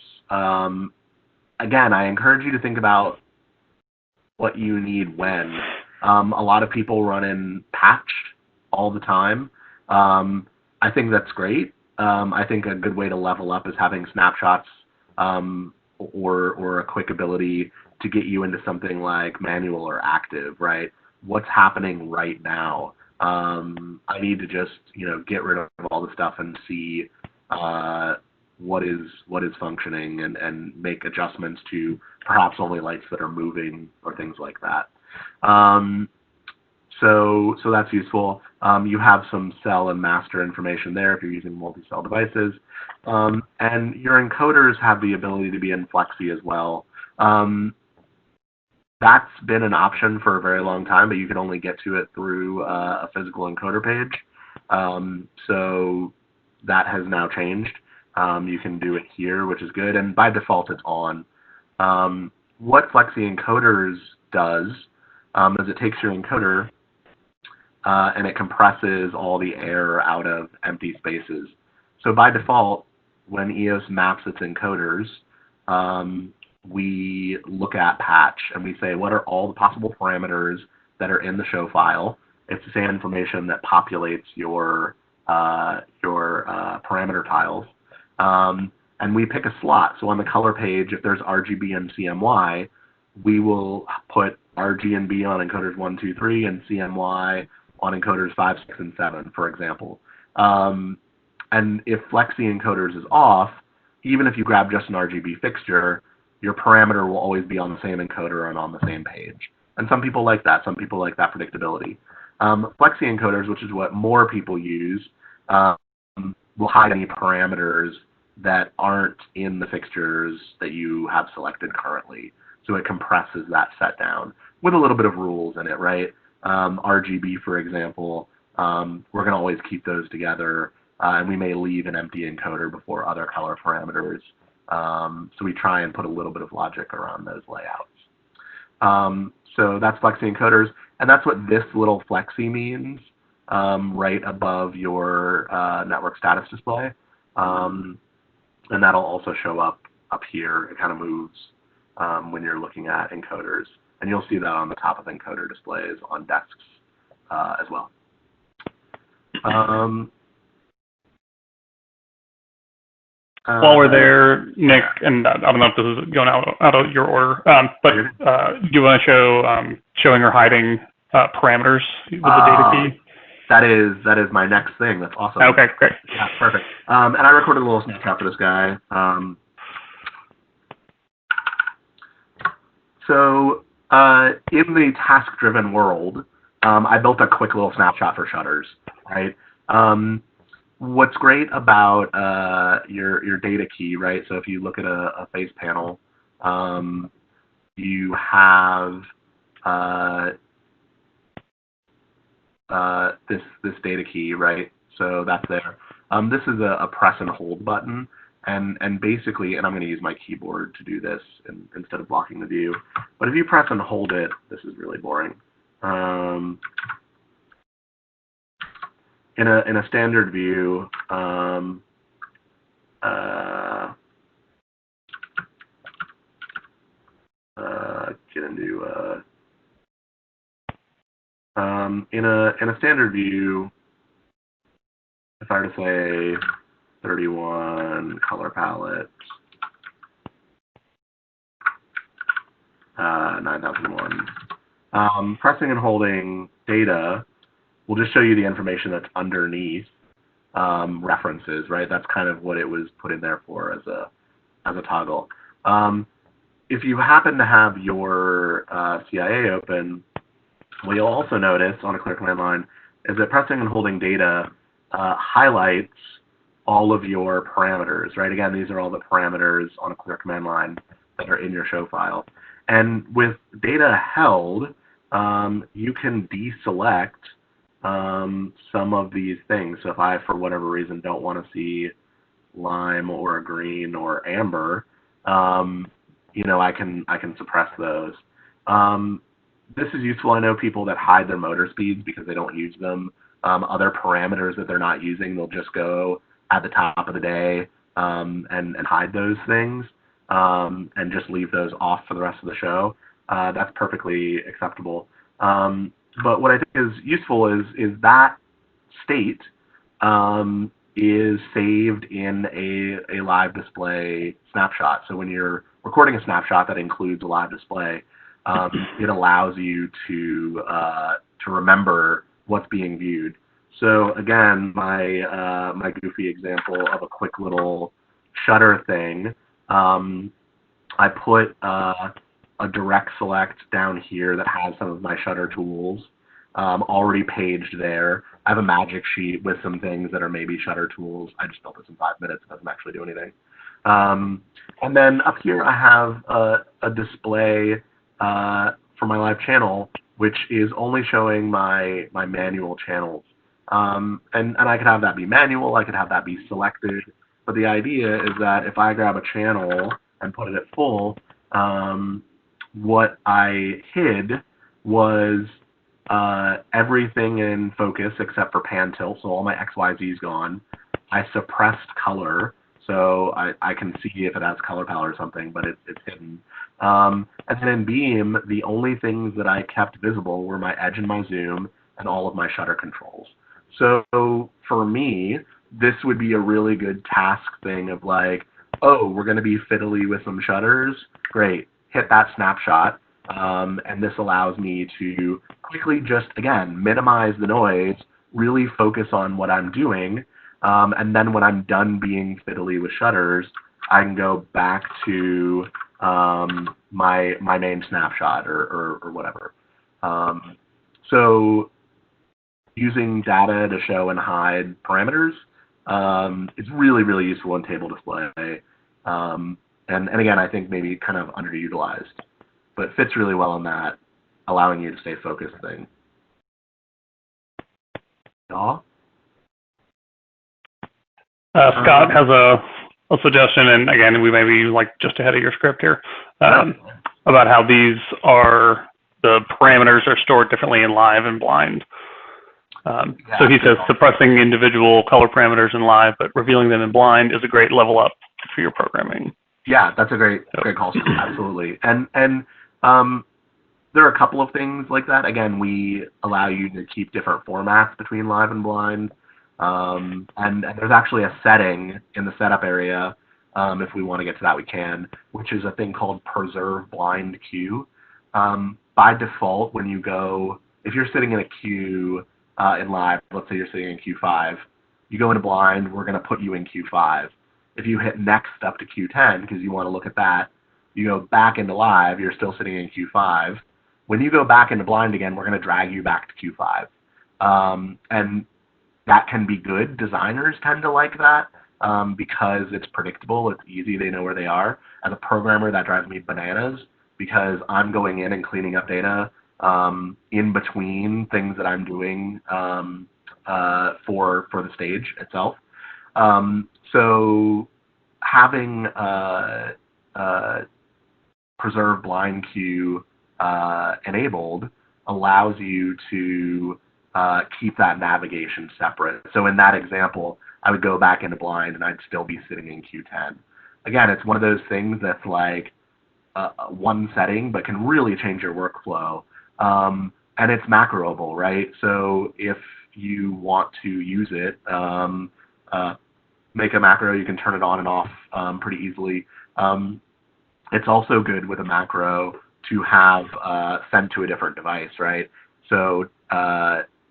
Again, I encourage you to think about what you need when. A lot of people run in patched all the time. I think that's great. I think a good way to level up is having snapshots or a quick ability to get you into something like manual or active, right? What's happening right now? I need to just, get rid of all the stuff and see what is functioning and make adjustments to perhaps only lights that are moving or things like that. So that's useful. You have some cell and master information there if you're using multi-cell devices. And your encoders have the ability to be in Flexi as well. That's been an option for a very long time, but you can only get to it through a physical encoder page. So that has now changed. You can do it here, which is good, and by default it's on. What Flexi Encoders does is it takes your encoder and it compresses all the air out of empty spaces. So by default, when EOS maps its encoders, we look at patch and we say, what are all the possible parameters that are in the show file? It's the same information that populates your parameter tiles. And we pick a slot. So on the color page, if there's RGB and CMY, we will put RG and B on encoders 1, 2, 3, and CMY on encoders 5, 6, and 7, for example. And if Flexi Encoders is off, even if you grab just an RGB fixture, your parameter will always be on the same encoder and on the same page. And some people like that. Some people like that predictability. Flexi Encoders, which is what more people use, will hide any parameters that aren't in the fixtures that you have selected currently. So it compresses that set down with a little bit of rules in it, right? RGB, for example, we're going to always keep those together, and we may leave an empty encoder before other color parameters. So we try and put a little bit of logic around those layouts. So that's Flexi Encoders, and that's what this little Flexi means right above your network status display. And that'll also show up here. It kind of moves when you're looking at encoders. And you'll see that on the top of encoder displays on desks as well. While we're there, Nick, and I don't know if this is going out of your order, but do you want to show showing or hiding parameters with the data key? That is my next thing. That's awesome. Okay, great. Yeah, perfect. And I recorded a little snapshot for this guy. So in the task-driven world, I built a quick little snapshot for shutters, right? What's great about your data key, right? So if you look at a face panel, you have this data key, right? So that's there. This is a press and hold button, and basically, and I'm going to use my keyboard to do this instead of blocking the view. But if you press and hold it, this is really boring. In a standard view, get into in a standard view, if I were to say 31 color palette, 9001, pressing and holding data will just show you the information that's underneath references, right? That's kind of what it was put in there for as a toggle. If you happen to have your CIA open, what you'll also notice on a clear command line is that pressing and holding data highlights all of your parameters, right? Again, these are all the parameters on a clear command line that are in your show file. And with data held, you can deselect some of these things. So if I, for whatever reason, don't want to see lime or green or amber, you know, I can suppress those. This is useful. I know people that hide their motor speeds because they don't use them. Other parameters that they're not using, they'll just go at the top of the day and hide those things and just leave those off for the rest of the show. That's perfectly acceptable. But what I think is useful is that state is saved in a live display snapshot. So when you're recording a snapshot that includes a live display, it allows you to remember what's being viewed. So again, my goofy example of a quick little shutter thing, I put a direct select down here that has some of my shutter tools already paged there. I have a magic sheet with some things that are maybe shutter tools. I just built this in 5 minutes. It doesn't actually do anything. And then up here I have a display for my live channel, which is only showing my manual channels. And I could have that be manual, I could have that be selected, but the idea is that if I grab a channel and put it at full, what I hid was everything in focus except for pan tilt, so all my XYZ is gone. I suppressed color, so I can see if it has color palette or something, but it's hidden. And then in beam, the only things that I kept visible were my edge and my zoom and all of my shutter controls. So for me, this would be a really good task thing of like, oh, we're going to be fiddly with some shutters. Great, hit that snapshot. And this allows me to quickly just, again, minimize the noise, really focus on what I'm doing. And then when I'm done being fiddly with shutters, I can go back to my main snapshot or whatever. So using data to show and hide parameters is really, really useful in table display. And again, I think maybe kind of underutilized, but fits really well in that allowing you to stay focused thing. Yeah? Scott has a suggestion, and again, we may be like just ahead of your script here, about how these are, the parameters are stored differently in live and blind. So he says suppressing individual color parameters in live, but revealing them in blind is a great level up for your programming. Yeah, that's a great call, absolutely. And there are a couple of things like that. Again, we allow you to keep different formats between live and blind. And there's actually a setting in the setup area, if we want to get to that, we can, which is a thing called preserve blind queue. By default, when you go, if you're sitting in a queue in live, let's say you're sitting in Q5, you go into blind, we're going to put you in Q5. If you hit next up to Q10, because you want to look at that, You go back into live, you're still sitting in Q5. When you go back into blind again, we're going to drag you back to Q5. And that can be good. Designers tend to like that because it's predictable, it's easy, they know where they are. As a programmer, that drives me bananas because I'm going in and cleaning up data in between things that I'm doing for the stage itself. So having preserve blind queue enabled allows you to keep that navigation separate. So in that example, I would go back into blind and I'd still be sitting in Q10. Again, it's one of those things that's like one setting, but can really change your workflow. And it's macroable, right? So if you want to use it, make a macro, you can turn it on and off pretty easily. It's also good with a macro to have sent to a different device, right? So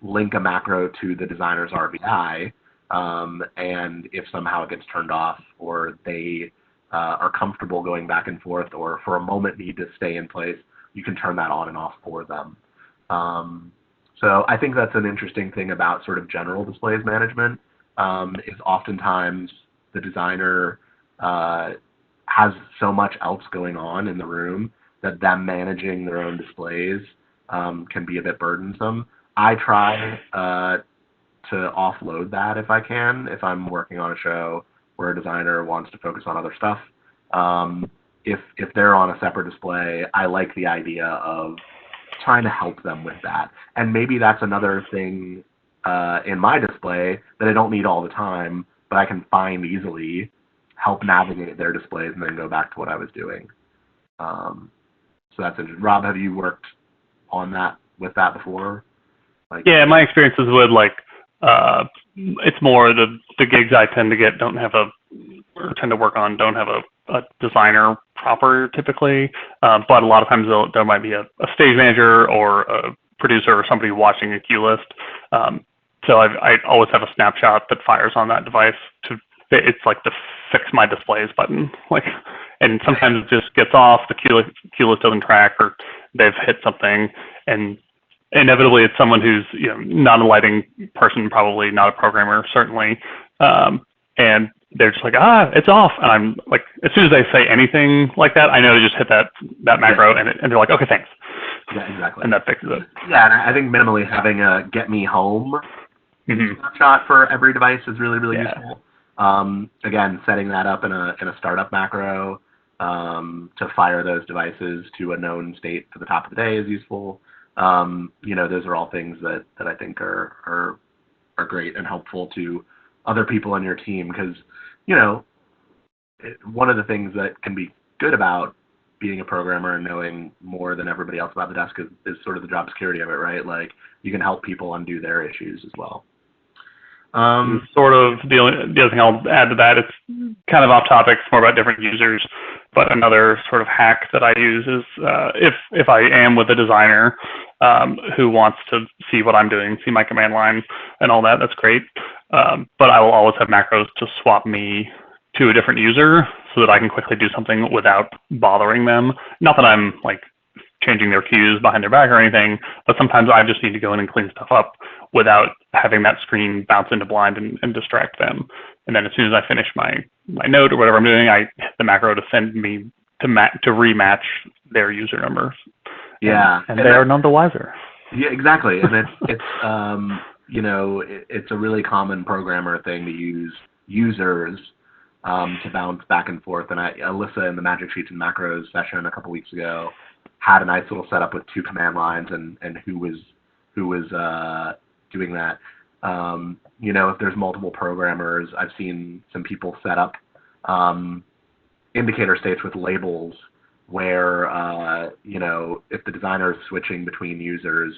link a macro to the designer's RVI, and if somehow it gets turned off or they are comfortable going back and forth or for a moment need to stay in place, you can turn that on and off for them. So I think that's an interesting thing about sort of general displays management, is oftentimes the designer has so much else going on in the room that them managing their own displays can be a bit burdensome. I try to offload that if I can, if I'm working on a show where a designer wants to focus on other stuff. If they're on a separate display, I like the idea of trying to help them with that. And maybe that's another thing in my display that I don't need all the time, but I can find easily, help navigate their displays, and then go back to what I was doing. So that's interesting. Rob, have you worked on that with that before? Like, yeah, my experiences with like it's more the gigs I tend to get don't have tend to work on don't have a designer proper typically, but a lot of times there might be a stage manager or a producer or somebody watching a queue list. So I always have a snapshot that fires on that device it's like the fix my displays button, like, and sometimes it just gets off, the queue list doesn't track, or they've hit something, and inevitably it's someone who's not a lighting person, probably not a programmer, certainly, and they're just like, it's off, and I'm like, as soon as they say anything like that, I know to just hit that macro, and they're like, okay, thanks. Yeah, exactly. And that fixes it. Yeah, and I think minimally having a get me home snapshot for every device is really, really useful. Again, setting that up in a startup macro to fire those devices to a known state for the top of the day is useful. Those are all things that I think are great and helpful to other people on your team, because one of the things that can be good about being a programmer and knowing more than everybody else about the desk is sort of the job security of it, right? Like, you can help people undo their issues as well. Sort of the other thing I'll add to that, it's kind of off topic, it's more about different users, but another sort of hack that I use is if I am with a designer who wants to see what I'm doing, see my command line and all that, that's great. But I will always have macros to swap me to a different user so that I can quickly do something without bothering them. Not that I'm like changing their queues behind their back or anything, but sometimes I just need to go in and clean stuff up without having that screen bounce into blind and distract them. And then as soon as I finish my note or whatever I'm doing, I hit the macro to send me to rematch their user numbers. Yeah, and they are none the wiser. Yeah, exactly. And it's it's a really common programmer thing to use users to bounce back and forth. And Alyssa in the Magic Sheets and Macros session a couple weeks ago had a nice little setup with two command lines and who was doing that. If there's multiple programmers, I've seen some people set up indicator states with labels where if the designer is switching between users,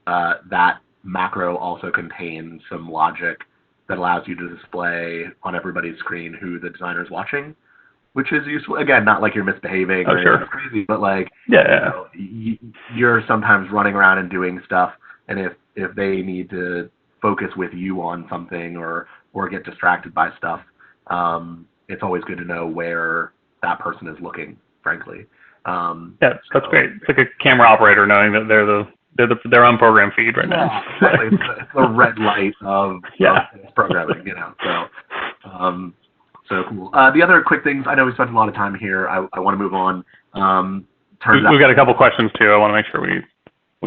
that macro also contains some logic that allows you to display on everybody's screen who the designer is watching, which is useful. Again, not like you're misbehaving or sure. crazy, but like you're sometimes running around and doing stuff, and if they need to focus with you on something or get distracted by stuff, it's always good to know where that person is looking. frankly. Yeah, that's great. It's like a camera operator knowing that they're their own program feed right now. Exactly. It's the red light of programming, So cool. The other quick things, I know we spent a lot of time here. I want to move on. We've got a couple questions too. I want to make sure we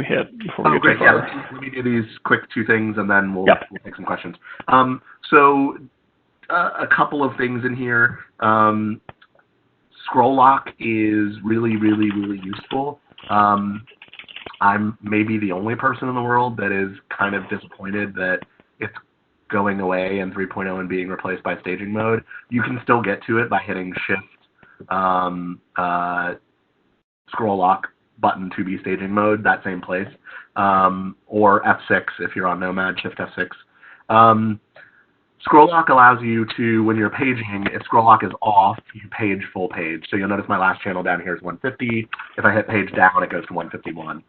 hit before we get too far. Yeah, let me do these quick two things, and then we'll take some questions. So a couple of things in here. Scroll lock is really, really, really useful. I'm maybe the only person in the world that is kind of disappointed that it's going away in 3.0 and being replaced by staging mode. You can still get to it by hitting Shift scroll lock button to be staging mode, that same place, or F6 if you're on Nomad, Shift F6. Scroll lock allows you to, when you're paging, if scroll lock is off, you page full page. So you'll notice my last channel down here is 150. If I hit page down, it goes to 151.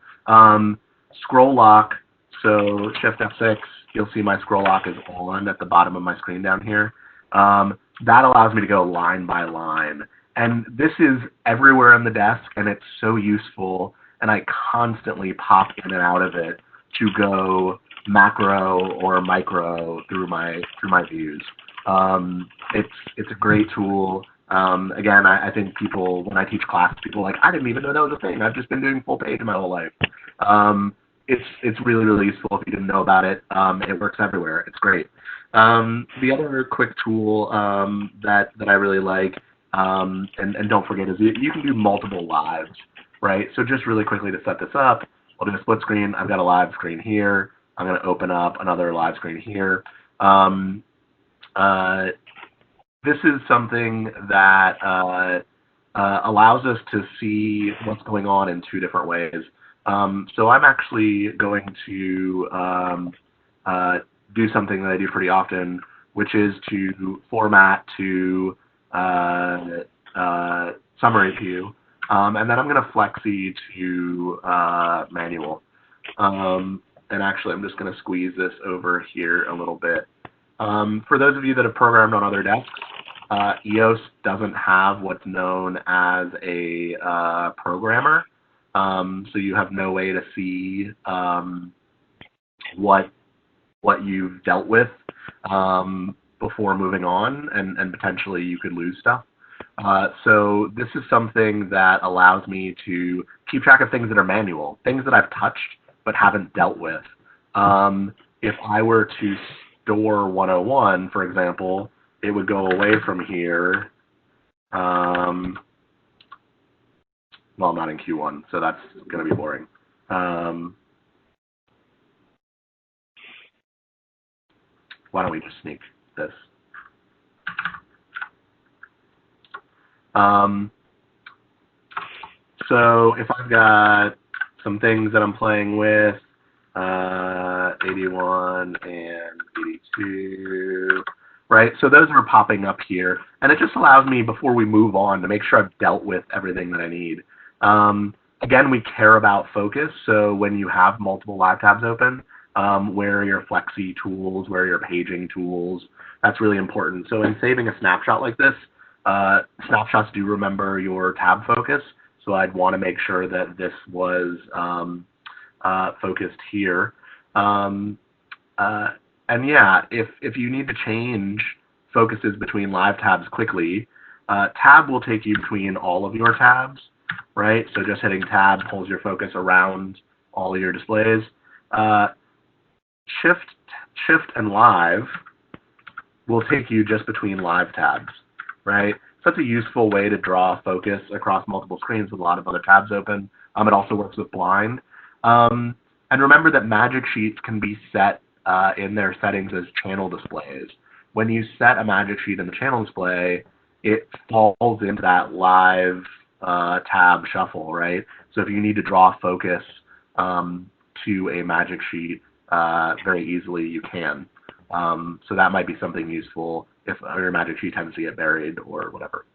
Scroll lock, so Shift F6, you'll see my scroll lock is on at the bottom of my screen down here. That allows me to go line by line. And this is everywhere on the desk, and it's so useful, and I constantly pop in and out of it to go macro or micro through my views. It's a great tool. Again, I think people, when I teach class, people are like, I didn't even know that was a thing. I've just been doing full page my whole life. It's really, really useful if you didn't know about it. It works everywhere. It's great. The other quick tool that I really like, and don't forget, is you can do multiple lives, right? So just really quickly to set this up, I'll do a split screen. I've got a live screen here. I'm going to open up another live screen here. This is something that allows us to see what's going on in two different ways. So I'm actually going to do something that I do pretty often, which is to format to summary view, and then I'm going to flexi to manual. And actually, I'm just going to squeeze this over here a little bit. For those of you that have programmed on other desks, EOS doesn't have what's known as a programmer, so you have no way to see what you've dealt with before moving on, and potentially you could lose stuff. So this is something that allows me to keep track of things that are manual, things that I've touched but haven't dealt with. If I were to store 101, for example, it would go away from here. Well, I'm not in Q1, so that's going to be boring. Why don't we just sneak this? So if I've got some things that I'm playing with, 81 and 82, right? So those are popping up here, and it just allows me, before we move on, to make sure I've dealt with everything that I need. Again, we care about focus, so when you have multiple live tabs open, where are your flexi tools, where are your paging tools? That's really important. So in saving a snapshot like this, snapshots do remember your tab focus, so I'd want to make sure that this was focused here. And yeah, if you need to change focuses between live tabs quickly, tab will take you between all of your tabs, right? So just hitting tab pulls your focus around all of your displays. Shift and live will take you just between live tabs, right? So that's a useful way to draw focus across multiple screens with a lot of other tabs open. It also works with blind. And remember that magic sheets can be set in their settings as channel displays. When you set a magic sheet in the channel display, it falls into that live tab shuffle, right? So if you need to draw focus to a magic sheet very easily, you can. So that might be something useful if your magic sheet tends to get buried or whatever.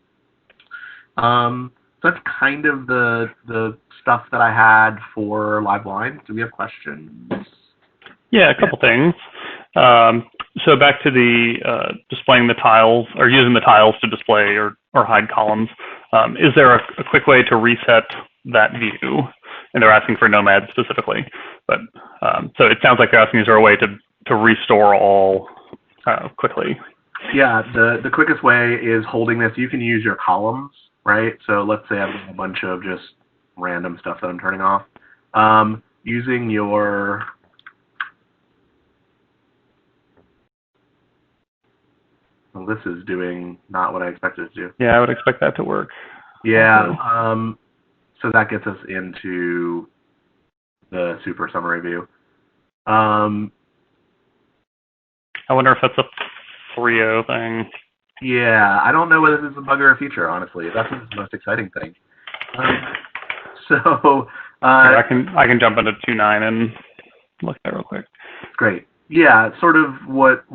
So that's kind of the stuff that I had for live blind. Do we have questions? Yeah, a couple things. So back to the displaying the tiles, or using the tiles to display or hide columns. Is there a quick way to reset that view? And they're asking for Nomad specifically. But so it sounds like they're asking, is there a way to restore all quickly? Yeah, the quickest way is holding this. You can use your columns, right? So let's say I've got a bunch of just random stuff that I'm turning off. Using your well, this is doing not what I expected it to do. Yeah, I would expect that to work. Yeah, so that gets us into the super summary view. I wonder if that's a 3.0 thing. Yeah, I don't know whether this is a bug or a feature, honestly. That's the most exciting thing. So I can jump into 2.9 and look at that real quick. Great. Yeah, sort of what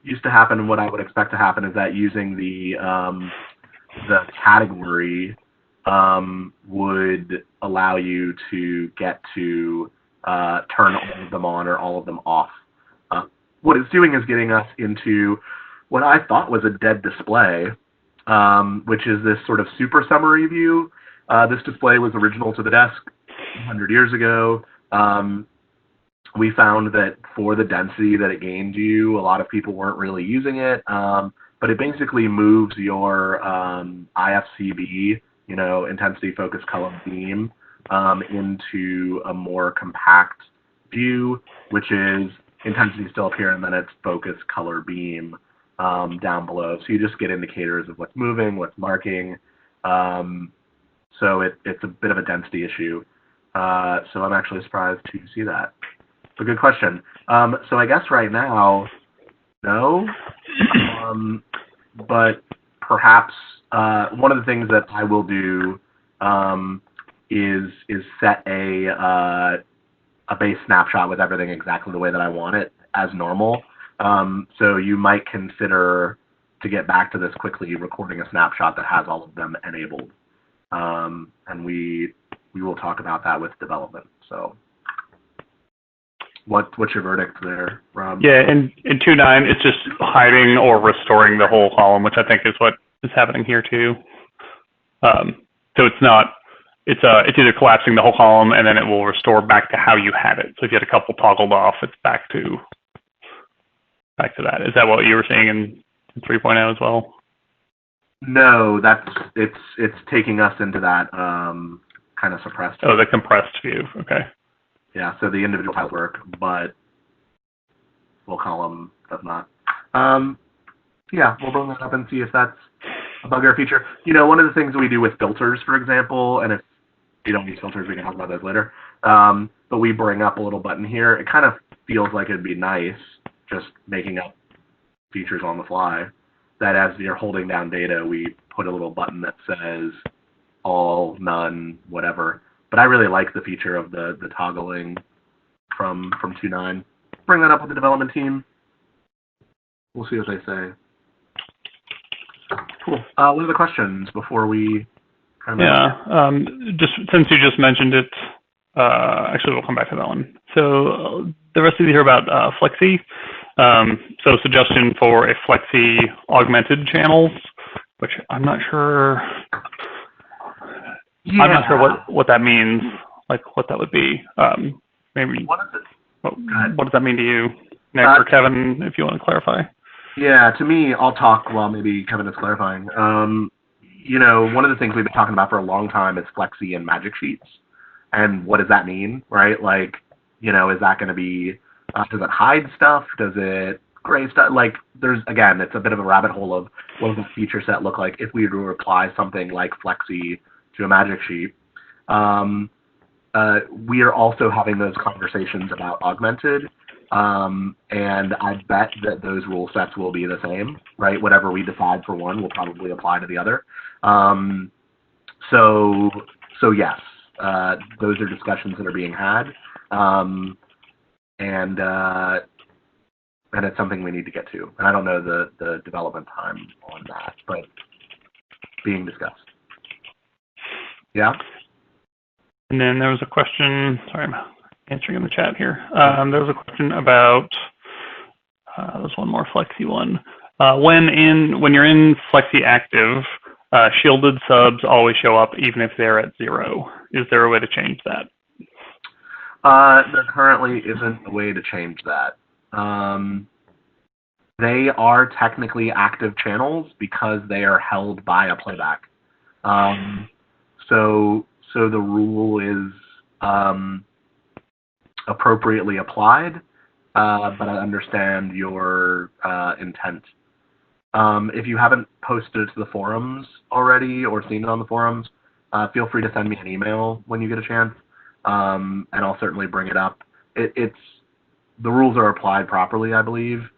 used to happen and what I would expect to happen is that using the category would allow you to get to turn all of them on or all of them off. What it's doing is getting us into what I thought was a dead display, which is this sort of super summary view. This display was original to the desk 100 years ago. We found that for the density that it gained you, a lot of people weren't really using it. But it basically moves your IFCB, intensity, focus, color, beam, into a more compact view, which is intensity still up here, and then it's focus, color, beam down below. So you just get indicators of what's moving, what's marking. So it's a bit of a density issue. So I'm actually surprised to see that. It's a good question. So I guess right now, no. But perhaps one of the things that I will do is set a base snapshot with everything exactly the way that I want it as normal. So you might consider, to get back to this quickly, recording a snapshot that has all of them enabled. And we will talk about that with development. So what's your verdict there, Rob? Yeah, in 2.9, it's just hiding or restoring the whole column, which I think is what is happening here too. So it's not, it's either collapsing the whole column and then it will restore back to how you had it. So if you had a couple toggled off, it's back to that. Is that what you were seeing in 3.0 as well? No, it's taking us into that kind of suppressed view. Oh, the compressed view. Okay. Yeah, so the individual tiles work, but full column does not. Yeah, we'll bring that up and see if that's a bug or a feature. One of the things we do with filters, for example, and if you don't use filters, we can talk about those later, but we bring up a little button here. It kind of feels like it'd be nice just making up features on the fly, that as you're holding down data, we put a little button that says all, none, whatever. But I really like the feature of the toggling from 2.9. Bring that up with the development team. We'll see what they say. Cool. What are the questions before we kind of... Yeah, just since you just mentioned it, actually we'll come back to that one. So the rest of you hear about Flexi. So suggestion for a Flexi augmented channels, which I'm not sure... Yeah. I'm not sure what that means, like what that would be. Maybe what does that mean to you, Nick or Kevin, if you want to clarify? Yeah, to me, I'll talk while maybe Kevin is clarifying. One of the things we've been talking about for a long time is Flexi and Magic Sheets. And what does that mean, right? Like, is that going to be, does it hide stuff? Does it gray stuff? Like, again, it's a bit of a rabbit hole of what does the feature set look like if we were to apply something like Flexi to a Magic Sheet. We are also having those conversations about augmented, and I bet that those rule sets will be the same, right? Whatever we decide for one will probably apply to the other. So yes, those are discussions that are being had, and it's something we need to get to. And I don't know the development time on that, but being discussed. Yeah. And then there was a question, sorry, I'm answering in the chat here. There was a question about There's one more Flexi one. When you're in Flexi Active, shielded subs always show up even if they're at 0. Is there a way to change that? There currently isn't a way to change that. They are technically active channels because they are held by a playback. So the rule is appropriately applied, but I understand your intent. If you haven't posted it to the forums already or seen it on the forums, feel free to send me an email when you get a chance, and I'll certainly bring it up. The rules are applied properly, I believe.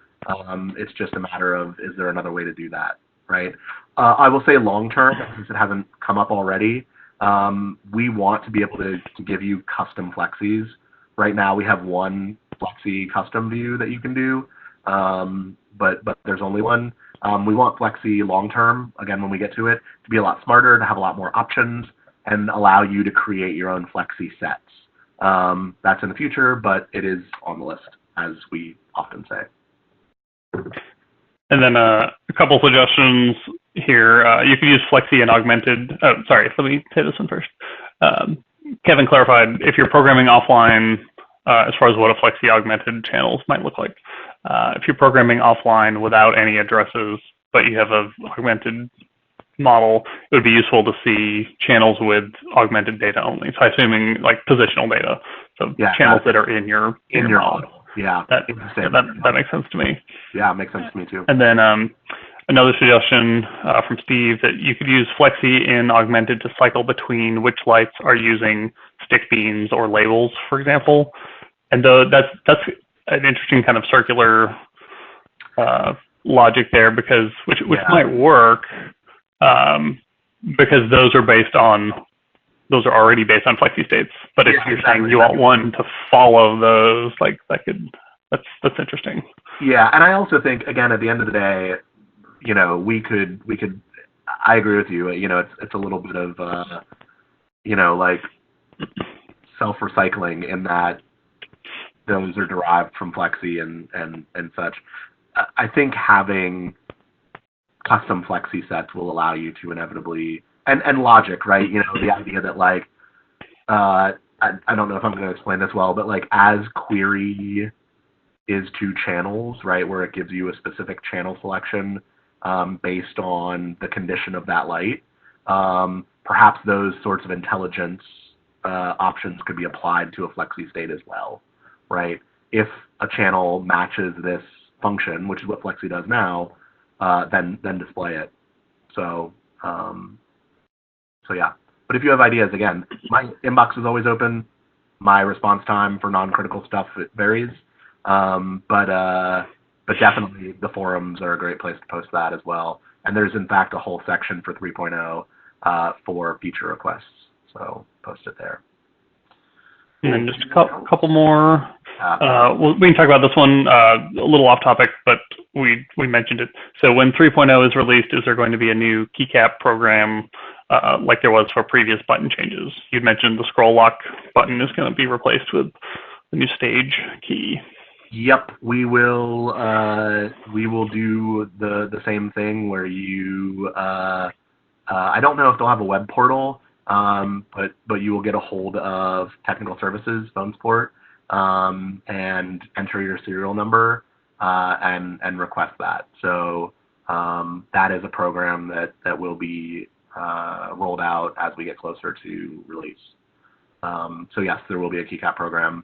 It's just a matter of, is there another way to do that, right? I will say long term, since it hasn't come up already, we want to be able to give you custom flexes. Right now we have one flexi custom view that you can do, but there's only one. We want flexi long term, again, when we get to it, to be a lot smarter, to have a lot more options, and allow you to create your own flexi sets. That's in the future, but it is on the list, as we often say. And then a couple suggestions here. You could use Flexi and Augmented. Oh, sorry, let me say this one first. Kevin clarified, if you're programming offline, as far as what a Flexi Augmented channels might look like. If you're programming offline without any addresses, but you have an augmented model, it would be useful to see channels with augmented data only. So assuming like positional data, so yeah, channels that are in your model. Yeah, that makes sense to me. Yeah, it makes sense to me too. And then another suggestion from Steve, that you could use Flexi in Augmented to cycle between which lights are using stick beams or labels, for example. And that's an interesting kind of circular logic there, because which might work, because those are already based on Flexi states. But if you're saying you want one to follow those, like that's interesting. Yeah, and I also think, again, at the end of the day, you know, we could. I agree with you. You know, it's a little bit of you know, like self-recycling in that those are derived from Flexi and such. I think having custom Flexi sets will allow you to inevitably, and logic, right? You know, the idea that like, I don't know if I'm going to explain this well, but like as query is to channels, right, where it gives you a specific channel selection based on the condition of that light, perhaps those sorts of intelligence options could be applied to a Flexi state as well, right? If a channel matches this function, which is what Flexi does now, then display it. So yeah. But if you have ideas, again, my inbox is always open. My response time for non-critical stuff, it varies. But definitely the forums are a great place to post that as well. And there's in fact a whole section for 3.0 for feature requests. So post it there. And then just a couple more. We can talk about this one a little off topic, but we mentioned it. So when 3.0 is released, is there going to be a new keycap program like there was for previous button changes? You'd mentioned the scroll lock button is going to be replaced with the new stage key. Yep, we will do the same thing where you I don't know if they'll have a web portal, but you will get a hold of technical services phone support and enter your serial number and request that. So that is a program that will be rolled out as we get closer to release. So yes, there will be a keycap program.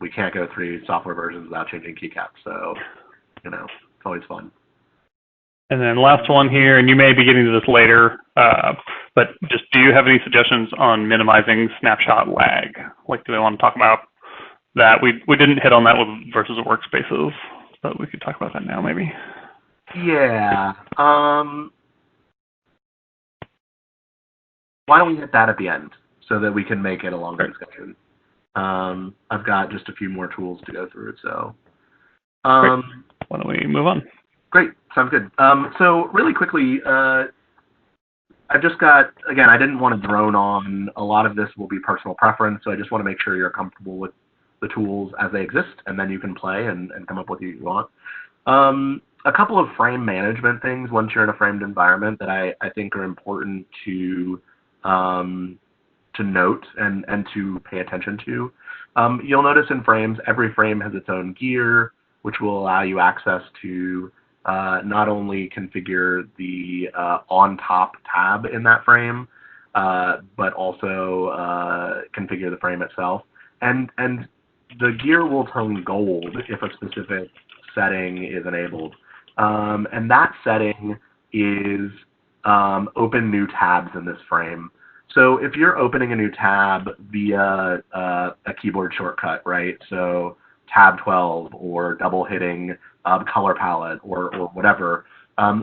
We can't go through software versions without changing keycaps, so you know, it's always fun. And then last one here, and you may be getting to this later, but just do you have any suggestions on minimizing snapshot lag? Like, do they want to talk about that? We didn't hit on that with versus workspaces, but we could talk about that now maybe. Yeah. Why don't we hit that at the end so that we can make it a longer discussion? I've got just a few more tools to go through, so. Why don't we move on? Great, sounds good. So really quickly, I've just got, again, I didn't want to drone on. A lot of this will be personal preference, so I just want to make sure you're comfortable with the tools as they exist, and then you can play and come up with what you want. A couple of frame management things once you're in a framed environment that I think are important to note and to pay attention to. You'll notice in frames, every frame has its own gear, which will allow you access to not only configure the on-top tab in that frame, but also configure the frame itself. And the gear will turn gold if a specific setting is enabled. And that setting is open new tabs in this frame. So if you're opening a new tab via a keyboard shortcut, right? So tab 12 or double hitting color palette or whatever,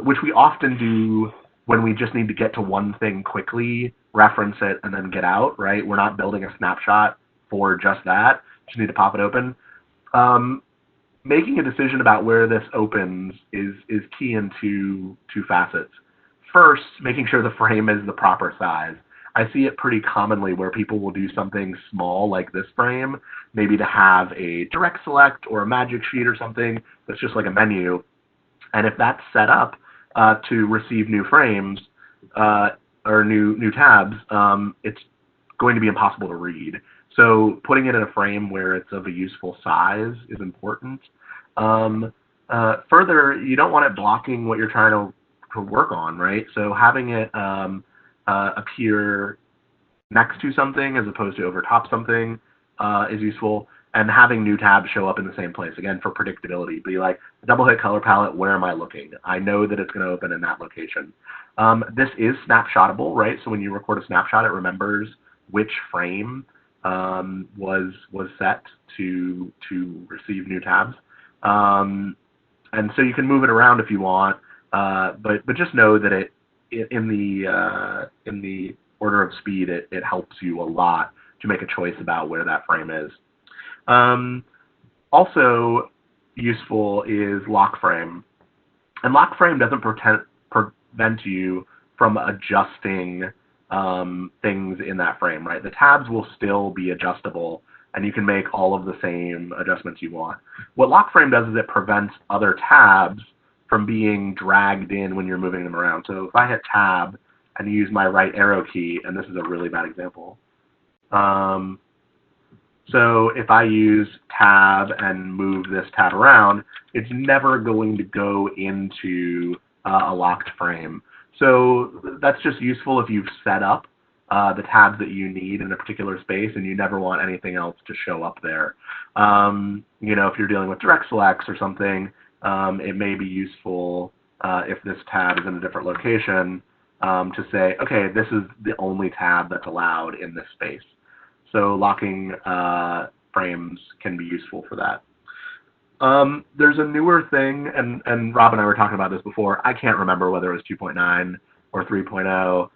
which we often do when we just need to get to one thing quickly, reference it, and then get out, right? We're not building a snapshot for just that. Just need to pop it open. Making a decision about where this opens is key in two facets. First, making sure the frame is the proper size. I see it pretty commonly where people will do something small like this frame, maybe to have a direct select or a magic sheet or something that's just like a menu. And if that's set up to receive new frames or new tabs, it's going to be impossible to read. So putting it in a frame where it's of a useful size is important. Further, you don't want it blocking what you're trying to work on, right? So having it appear next to something as opposed to over top something is useful, and having new tabs show up in the same place, again, for predictability. Be like, double hit color palette, where am I looking? I know that it's going to open in that location. This is snapshotable, right? So when you record a snapshot, it remembers which frame was set to receive new tabs. And so you can move it around if you want, but just know that in the order of speed, it helps you a lot to make a choice about where that frame is. Also useful is lock frame. And lock frame doesn't prevent you from adjusting things in that frame, right? The tabs will still be adjustable, and you can make all of the same adjustments you want. What lock frame does is it prevents other tabs from being dragged in when you're moving them around. So if I hit tab and use my right arrow key, and this is a really bad example. So if I use tab and move this tab around, it's never going to go into a locked frame. So that's just useful if you've set up the tabs that you need in a particular space and you never want anything else to show up there. You know, if you're dealing with direct selects or something, it may be useful if this tab is in a different location to say, okay, this is the only tab that's allowed in this space. So locking frames can be useful for that. There's a newer thing, and Rob and I were talking about this before. I can't remember whether it was 2.9 or 3.0.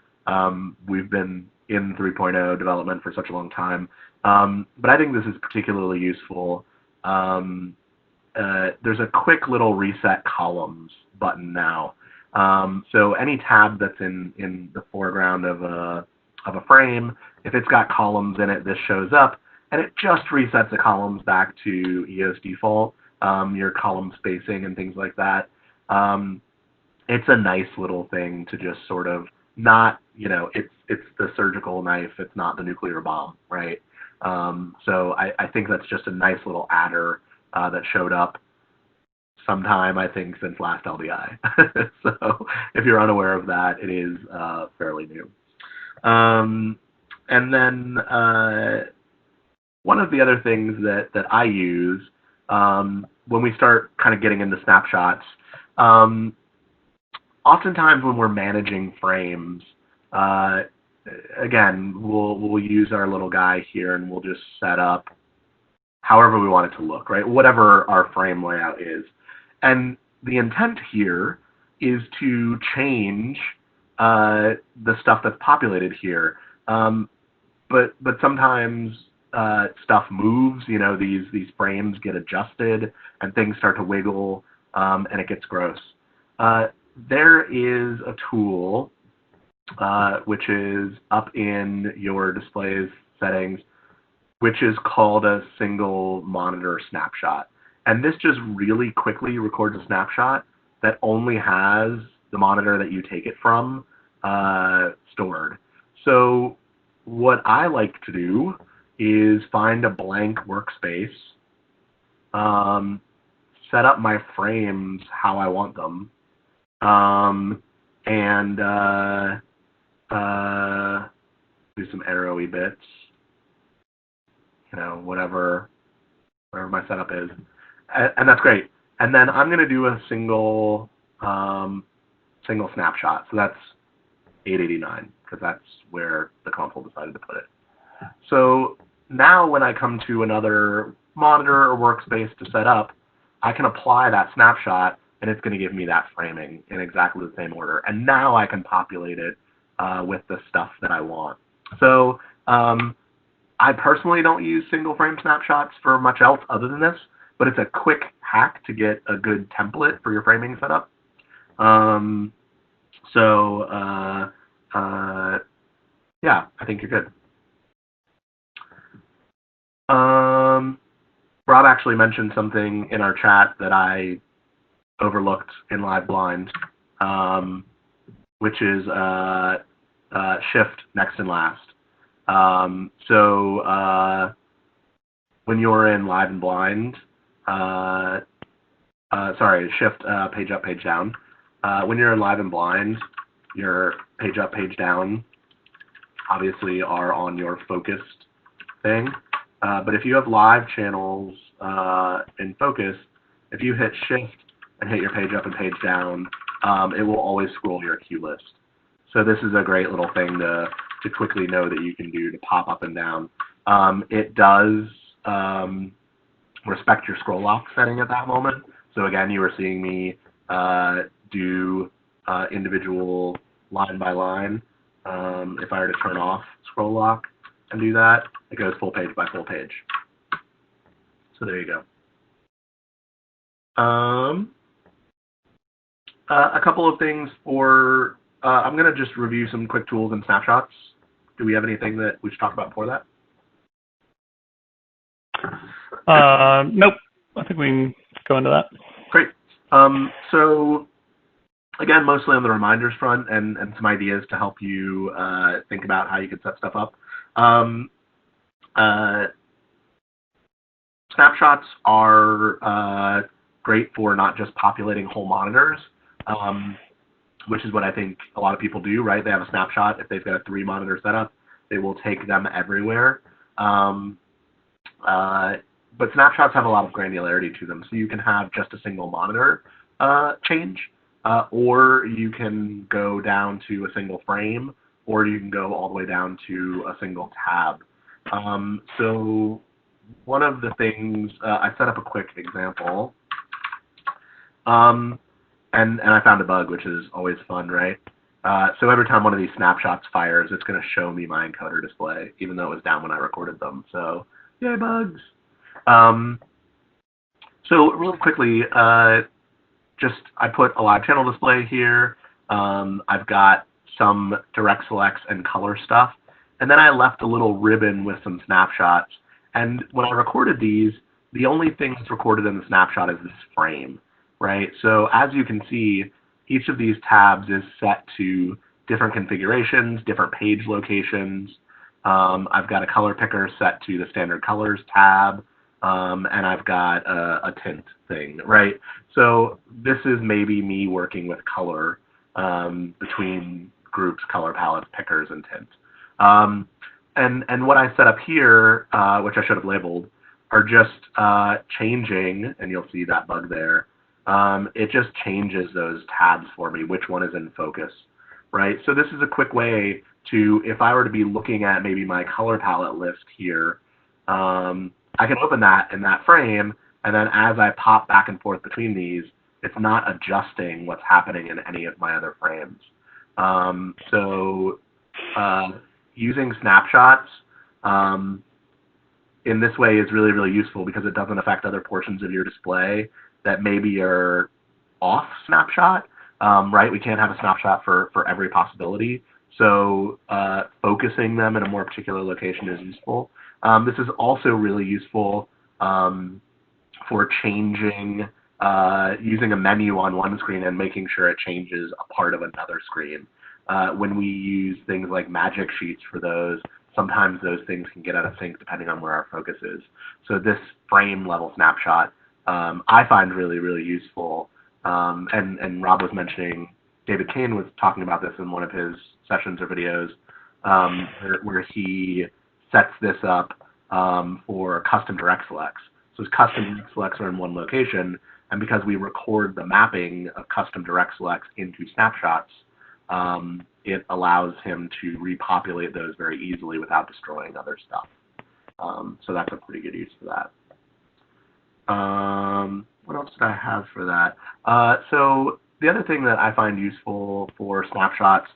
We've been in 3.0 development for such a long time. But I think this is particularly useful. There's a quick little reset columns button now. So any tab that's in the foreground of a frame, if it's got columns in it, this shows up, and it just resets the columns back to EOS default, your column spacing and things like that. It's a nice little thing to just sort of not, you know, it's the surgical knife, it's not the nuclear bomb, right? So I think that's just a nice little adder that showed up sometime, I think, since last LDI. So if you're unaware of that, it is fairly new. And then one of the other things that I use when we start kind of getting into snapshots, oftentimes when we're managing frames, again, we'll use our little guy here and we'll just set up however we want it to look, right? Whatever our frame layout is. And the intent here is to change the stuff that's populated here. But sometimes stuff moves, you know, these frames get adjusted and things start to wiggle and it gets gross. There is a tool which is up in your displays settings, which is called a single monitor snapshot. And this just really quickly records a snapshot that only has the monitor that you take it from stored. So what I like to do is find a blank workspace, set up my frames how I want them, and do some arrowy bits, whatever my setup is, and that's great. And then I'm going to do a single snapshot. So that's 889 because that's where the console decided to put it. So now when I come to another monitor or workspace to set up, I can apply that snapshot, and it's going to give me that framing in exactly the same order. And now I can populate it with the stuff that I want. So I personally don't use single frame snapshots for much else other than this, but it's a quick hack to get a good template for your framing setup. Yeah, I think you're good. Rob actually mentioned something in our chat that I overlooked in Live Blind, which is shift next and last. When you're in Live and Blind, shift page up, page down. When you're in Live and Blind, your page up, page down obviously are on your focused thing. But if you have live channels in focus, if you hit shift and hit your page up and page down, it will always scroll your queue list. So this is a great little thing to quickly know that you can do to pop up and down. It does respect your scroll lock setting at that moment. So again, you were seeing me do individual line by line. If I were to turn off scroll lock and do that, it goes full page by full page. So there you go. A couple of things for, I'm going to just review some quick tools and snapshots. Do we have anything that we should talk about before that? Nope. I think we can go into that. Great. So again, mostly on the reminders front and some ideas to help you think about how you can set stuff up. Snapshots are great for not just populating whole monitors, which is what I think a lot of people do, right? They have a snapshot. If they've got a 3-monitor setup, they will take them everywhere. But snapshots have a lot of granularity to them. So you can have just a single monitor change, or you can go down to a single frame, or you can go all the way down to a single tab. So one of the things, I set up a quick example, and I found a bug, which is always fun, right? So every time one of these snapshots fires, it's going to show me my encoder display, even though it was down when I recorded them. So, yay, bugs. So really quickly, I put a live channel display here. I've got some direct selects and color stuff. And then I left a little ribbon with some snapshots. And when I recorded these, the only thing that's recorded in the snapshot is this frame, right? So as you can see, each of these tabs is set to different configurations, different page locations. I've got a color picker set to the standard colors tab, and I've got a tint thing, right? So this is maybe me working with color between groups, color palettes, pickers, and tint. And what I set up here, which I should have labeled, are just changing, and you'll see that bug there. It just changes those tabs for me, which one is in focus, right? So this is a quick way to, if I were to be looking at maybe my color palette list here, I can open that in that frame, and then as I pop back and forth between these, it's not adjusting what's happening in any of my other frames. Using snapshots in this way is really, really useful because it doesn't affect other portions of your display that maybe are off snapshot, right? We can't have a snapshot for every possibility. So focusing them in a more particular location is useful. This is also really useful for changing, using a menu on one screen and making sure it changes a part of another screen. When we use things like magic sheets for those, sometimes those things can get out of sync depending on where our focus is. So this frame level snapshot I find really, really useful. And Rob was mentioning, David Kane was talking about this in one of his sessions or videos, where he sets this up for custom direct selects. So his custom direct selects are in one location, and because we record the mapping of custom direct selects into snapshots, it allows him to repopulate those very easily without destroying other stuff. So that's a pretty good use for that. What else did I have for that? So the other thing that I find useful for snapshots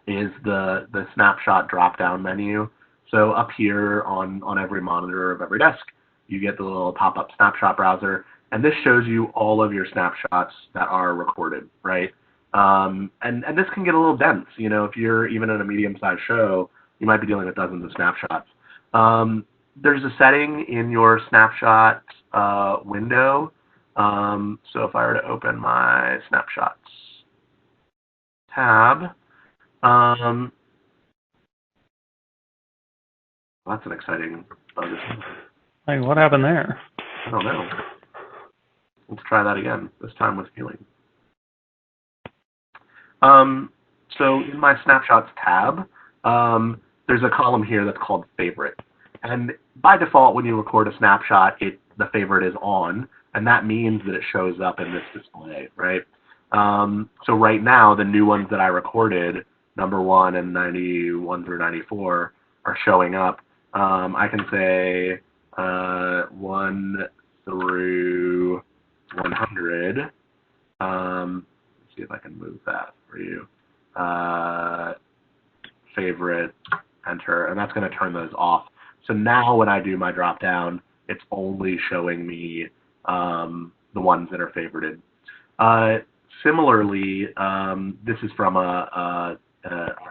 is the snapshot drop-down menu. So up here on every monitor of every desk, you get the little pop-up Snapshot Browser, and this shows you all of your snapshots that are recorded, right? And this can get a little dense. You know, if you're even in a medium-sized show, you might be dealing with dozens of snapshots. There's a setting in your snapshot window. So if I were to open my Snapshots tab, that's an exciting bug. Hey, what happened there? I don't know. Let's try that again, this time with healing. So in my Snapshots tab, there's a column here that's called Favorite. And by default, when you record a snapshot, the favorite is on, and that means that it shows up in this display, right? So right now, the new ones that I recorded, number 1 and 91 through 94, are showing up. I can say 1 through 100. Let's see if I can move that for you. Favorite, enter, and that's going to turn those off. So now when I do my drop down, it's only showing me the ones that are favorited. Similarly, this is from a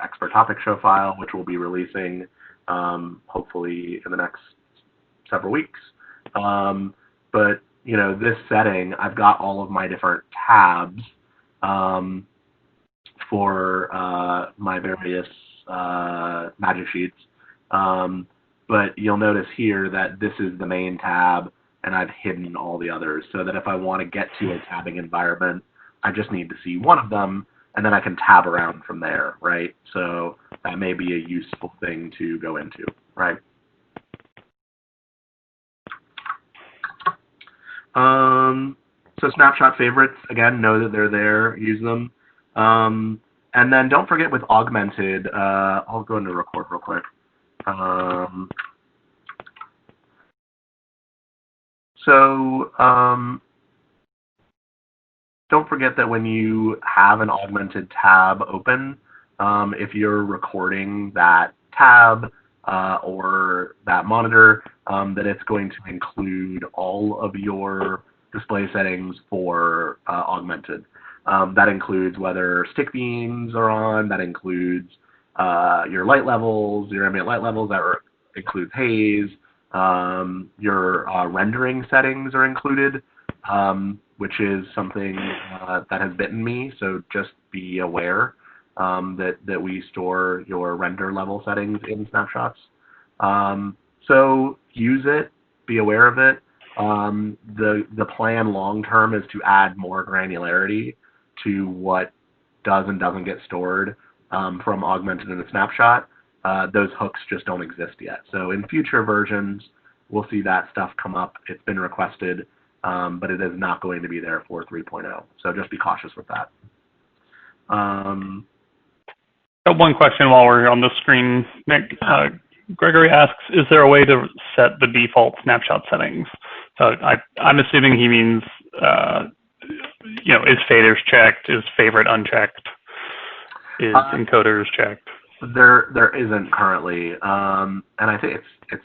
expert topic show file, which we'll be releasing hopefully in the next several weeks. But you know, this setting, I've got all of my different tabs for my various magic sheets. But you'll notice here that this is the main tab, and I've hidden all the others, so that if I want to get to a tabbing environment, I just need to see one of them, and then I can tab around from there, right? So that may be a useful thing to go into, right? So snapshot favorites, again, know that they're there, use them. And then don't forget with augmented, I'll go into record real quick. Don't forget that when you have an augmented tab open, if you're recording that tab or that monitor, that it's going to include all of your display settings for augmented. That includes whether stick beams are on, that includes your light levels, your ambient light levels, that includes haze, your rendering settings are included, which is something that has bitten me, so just be aware that we store your render level settings in snapshots. So use it, be aware of it. The plan long term is to add more granularity to what does and doesn't get stored from augmented in a snapshot. Those hooks just don't exist yet. So in future versions, we'll see that stuff come up. It's been requested, but it is not going to be there for 3.0. So just be cautious with that. Got one question while we're on the screen, Nick. Gregory asks, is there a way to set the default snapshot settings? So I'm assuming he means, you know, is faders checked? Is favorite unchecked? Is encoders checked? There isn't currently, and I think it's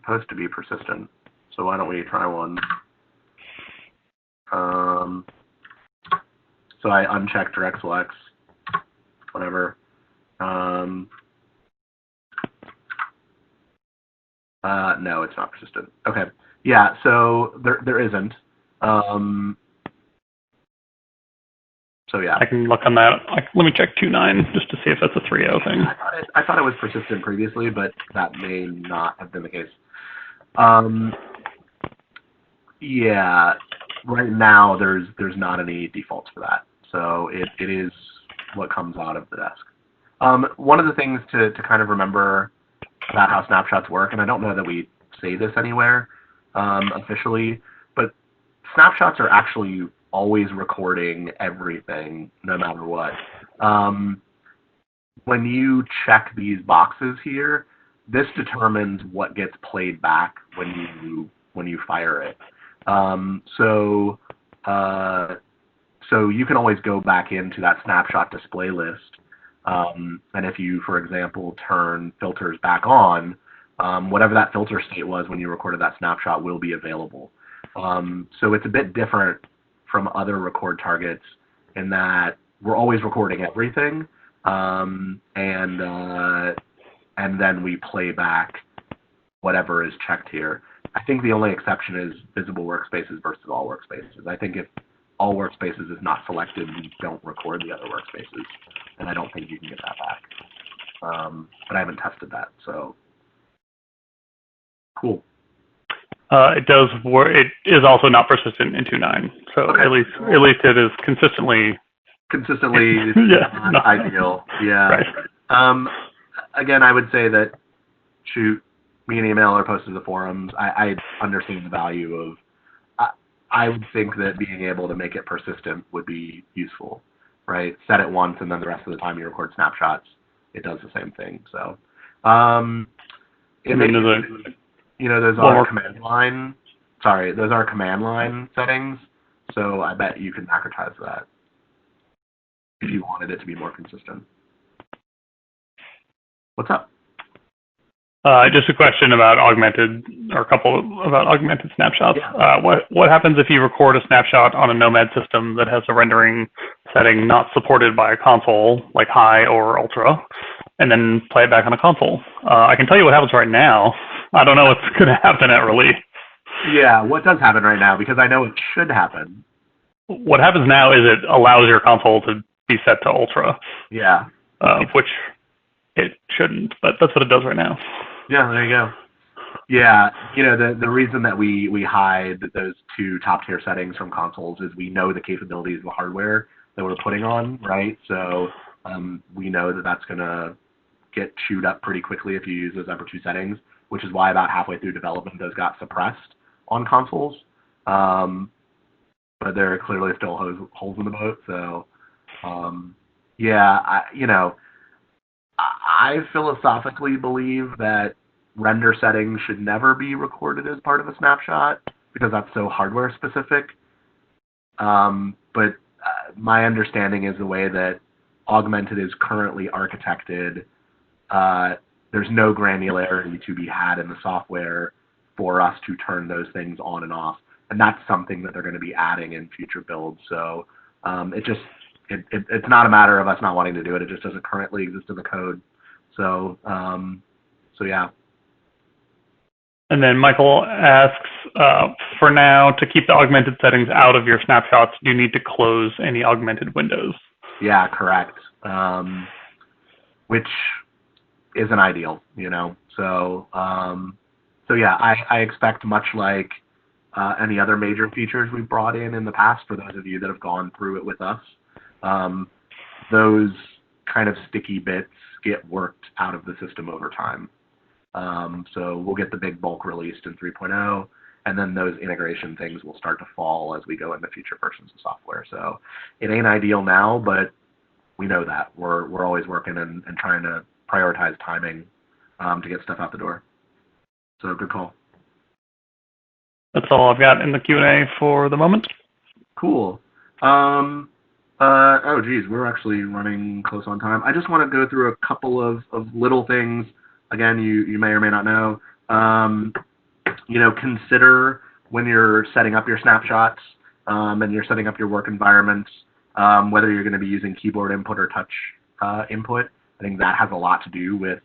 supposed to be persistent. So why don't we try one? So I uncheck direct selects, whatever. No, it's not persistent. Okay. Yeah, so there isn't. So yeah. I can look on that. Let me check 2.9 just to see if that's a 3.0 thing. I thought it was persistent previously, but that may not have been the case. Yeah, right now there's not any defaults for that, so it is what comes out of the desk. One of the things to kind of remember about how snapshots work, and I don't know that we say this anywhere officially, but snapshots are actually always recording everything, no matter what. When you check these boxes here, this determines what gets played back when you fire it. So you can always go back into that snapshot display list, and if you, for example, turn filters back on, whatever that filter state was when you recorded that snapshot will be available. So it's a bit different from other record targets in that we're always recording everything, and then we play back whatever is checked here. I think the only exception is visible workspaces versus all workspaces. I think if all workspaces is not selected, we don't record the other workspaces, and I don't think you can get that back. But I haven't tested that, so cool. It does work. It is also not persistent in 2.9, so okay. at least it is consistently yeah, not ideal. Yeah. Right. Again, I would say that shoot me an email or post to the forums. I understand the value of. I would think that being able to make it persistent would be useful, right? Set it once, and then the rest of the time you record snapshots, it does the same thing. So, those are command line. Sorry, those are command line settings. So I bet you can macrotize that if you wanted it to be more consistent. What's up? Just a question about augmented snapshots. Yeah. What happens if you record a snapshot on a Nomad system that has a rendering setting not supported by a console, like high or ultra, and then play it back on a console? I can tell you what happens right now. I don't know what's going to happen at release. Yeah, what does happen right now? Because I know it should happen. What happens now is it allows your console to be set to ultra. Yeah. Which it shouldn't, but that's what it does right now. Yeah, there you go. Yeah, the reason that we hide those two top tier settings from consoles is we know the capabilities of the hardware that we're putting on, right? So we know that that's going to get chewed up pretty quickly if you use those upper two settings, which is why about halfway through development those got suppressed on consoles. But there are clearly still holes in the boat. So yeah, I philosophically believe that render settings should never be recorded as part of a snapshot because that's so hardware specific. But my understanding is the way that Augmented is currently architected, there's no granularity to be had in the software for us to turn those things on and off. And that's something that they're going to be adding in future builds. So it's not a matter of us not wanting to do it. It just doesn't currently exist in the code. So yeah. And then Michael asks, for now, to keep the augmented settings out of your snapshots, do you need to close any augmented windows? Yeah, correct. Which isn't ideal, So yeah, I expect much like any other major features we've brought in the past, for those of you that have gone through it with us, those kind of sticky bits get worked out of the system over time. So we'll get the big bulk released in 3.0, and then those integration things will start to fall as we go into future versions of software. So it ain't ideal now, but we know that. We're always working and trying to prioritize timing to get stuff out the door. So good call. That's all I've got in the Q&A for the moment. Cool. Oh, geez, we're actually running close on time. I just want to go through a couple of little things. Again, you may or may not know. Consider when you're setting up your snapshots and you're setting up your work environments, whether you're going to be using keyboard input or touch input. I think that has a lot to do with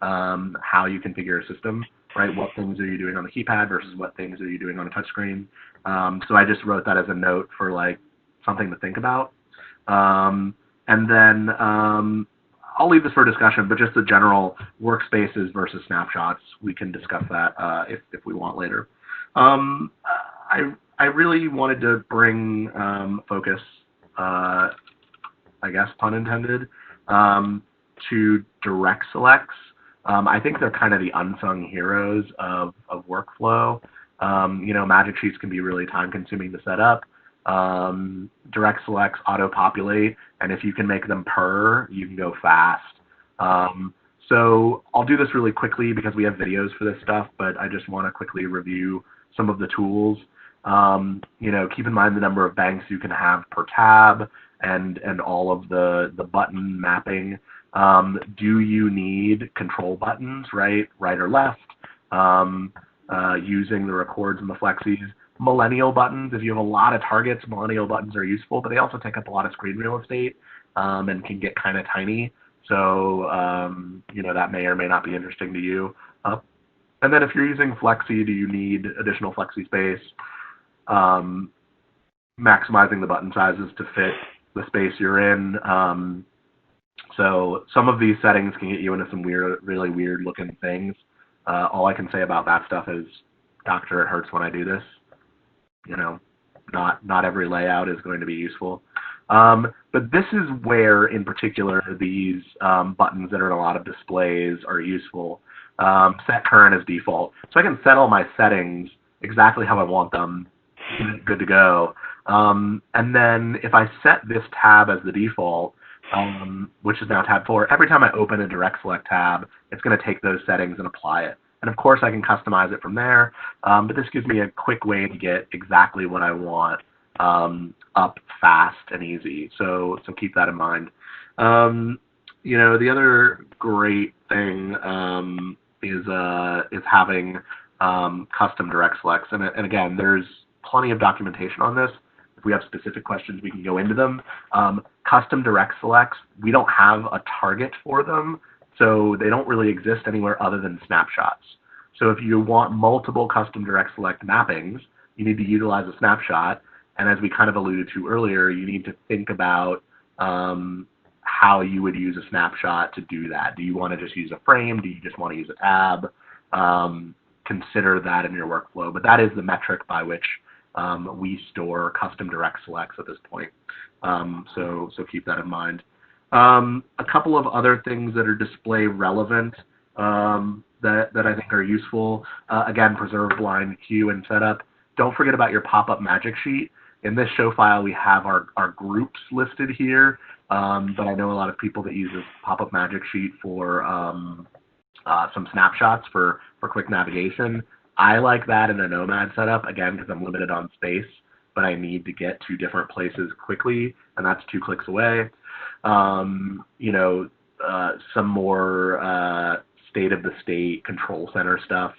how you configure a system. right? What things are you doing on the keypad versus what things are you doing on a touchscreen? So I just wrote that as a note for like something to think about. And then I'll leave this for discussion, but just the general workspaces versus snapshots, we can discuss that if we want later. I really wanted to bring focus, I guess, pun intended, to direct selects. I think they're kind of the unsung heroes of workflow. Magic sheets can be really time-consuming to set up. Direct selects auto-populate, and if you can make them purr, you can go fast. So I'll do this really quickly because we have videos for this stuff, but I just want to quickly review some of the tools. Keep in mind the number of banks you can have per tab and all of the button mapping. Do you need control buttons, right or left? Using the records and the flexies. Millennial buttons, if you have a lot of targets, millennial buttons are useful, but they also take up a lot of screen real estate and can get kind of tiny. So, that may or may not be interesting to you. And then if you're using flexi, do you need additional flexi space? Maximizing the button sizes to fit the space you're in. So some of these settings can get you into some really weird looking things. All I can say about that stuff is, doctor, it hurts when I do this. Not every layout is going to be useful. But this is where, in particular, these buttons that are in a lot of displays are useful. Set current as default. So I can set all my settings exactly how I want them, good to go. And then if I set this tab as the default, which is now tab 4, every time I open a direct select tab, it's going to take those settings and apply it. And of course, I can customize it from there, but this gives me a quick way to get exactly what I want up fast and easy. So keep that in mind. The other great thing is having custom direct selects. And again, there's plenty of documentation on this. If we have specific questions, we can go into them. Custom direct selects, we don't have a target for them, so they don't really exist anywhere other than snapshots. So if you want multiple custom direct select mappings, you need to utilize a snapshot. And as we kind of alluded to earlier, you need to think about how you would use a snapshot to do that. Do you want to just use a frame? Do you just want to use a tab? Consider that in your workflow. But that is the metric by which we store custom direct selects at this point. So keep that in mind. A couple of other things that are display relevant that I think are useful. Again, preserve blind queue and setup. Don't forget about your pop-up magic sheet. In this show file, we have our groups listed here, but I know a lot of people that use this pop-up magic sheet for some snapshots for quick navigation. I like that in a Nomad setup, again, because I'm limited on space, but I need to get to different places quickly, and that's 2 clicks away. Some more state-of-the-state control center stuff,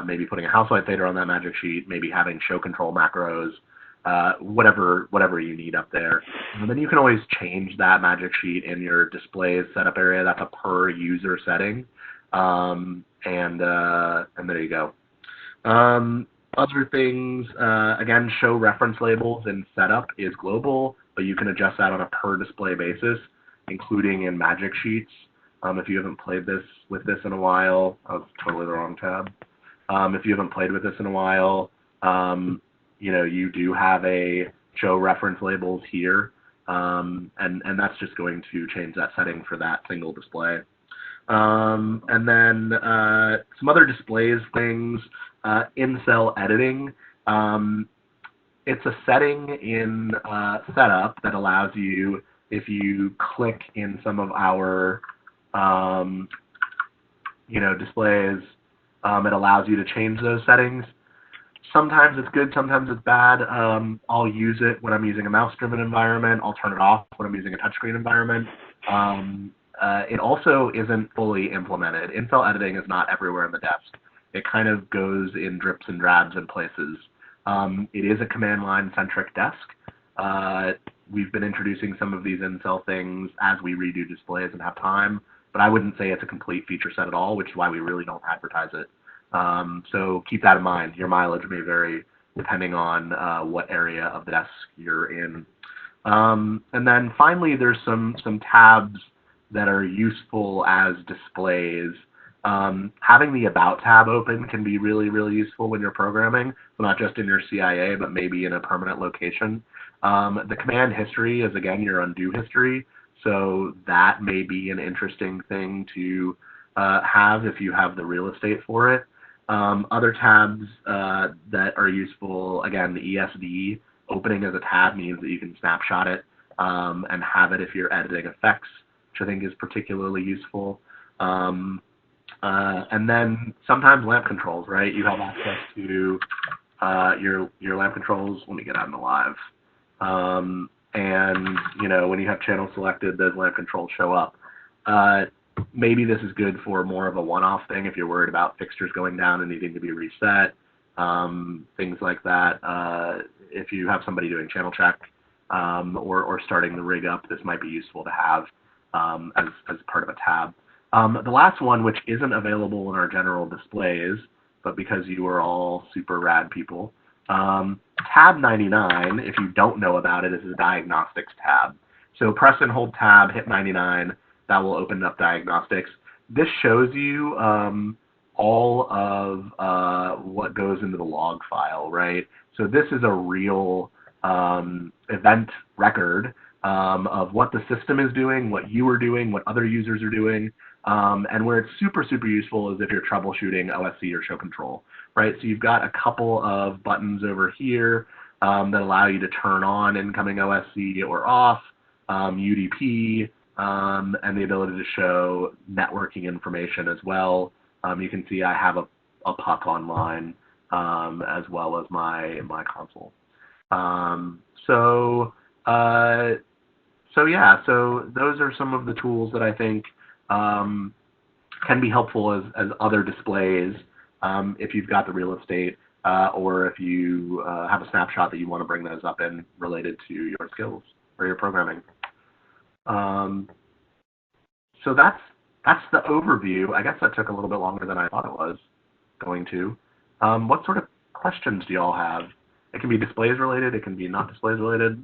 maybe putting a house light fader on that magic sheet, maybe having show control macros, whatever you need up there. And then you can always change that magic sheet in your displays setup area. That's a per user setting. And there you go. Other things, again, show reference labels in setup is global, but you can adjust that on a per display basis, including in magic sheets. If you haven't played with this in a while, oh, totally the wrong tab. If you haven't played with this in a while, you do have a show reference labels here, and that's just going to change that setting for that single display. And then some other displays things, in-cell editing. It's a setting in setup that allows you, if you click in some of our displays, it allows you to change those settings. Sometimes it's good, sometimes it's bad. I'll use it when I'm using a mouse-driven environment. I'll turn it off when I'm using a touchscreen environment. It also isn't fully implemented. In-cell editing is not everywhere in the desk. It kind of goes in drips and drabs in places. It is a command line centric desk. We've been introducing some of these in-cell things as we redo displays and have time. but I wouldn't say it's a complete feature set at all, which is why we really don't advertise it. So keep that in mind. Your mileage may vary depending on what area of the desk you're in. And then finally, there's some tabs that are useful as displays. Having the About tab open can be really, really useful when you're programming, so not just in your CIA, but maybe in a permanent location. The command history is, again, your undo history, so that may be an interesting thing to have if you have the real estate for it. Other tabs that are useful, again, the ESD opening as a tab means that you can snapshot it and have it if you're editing effects, which I think is particularly useful. And then sometimes lamp controls, right? You have access to your lamp controls. Let me get out in the live. And when you have channels selected, those lamp controls show up. Maybe this is good for more of a one-off thing if you're worried about fixtures going down and needing to be reset, things like that. If you have somebody doing channel check or starting the rig up, this might be useful to have as part of a tab. The last one, which isn't available in our general displays, but because you are all super rad people, tab 99, if you don't know about it, is a Diagnostics tab. So press and hold tab, hit 99, that will open up Diagnostics. This shows you all of what goes into the log file, right? So this is a real event record of what the system is doing, what you are doing, what other users are doing. And where it's super, super useful is if you're troubleshooting OSC or show control, right? So you've got a couple of buttons over here that allow you to turn on incoming OSC or off, UDP, and the ability to show networking information as well. You can see I have a puck online as well as my console. So yeah, so those are some of the tools that I think can be helpful as other displays if you've got the real estate or if you have a snapshot that you want to bring those up in related to your skills or your programming. So that's the overview. I guess that took a little bit longer than I thought it was going to. What sort of questions do you all have? It can be displays related. It can be not displays related.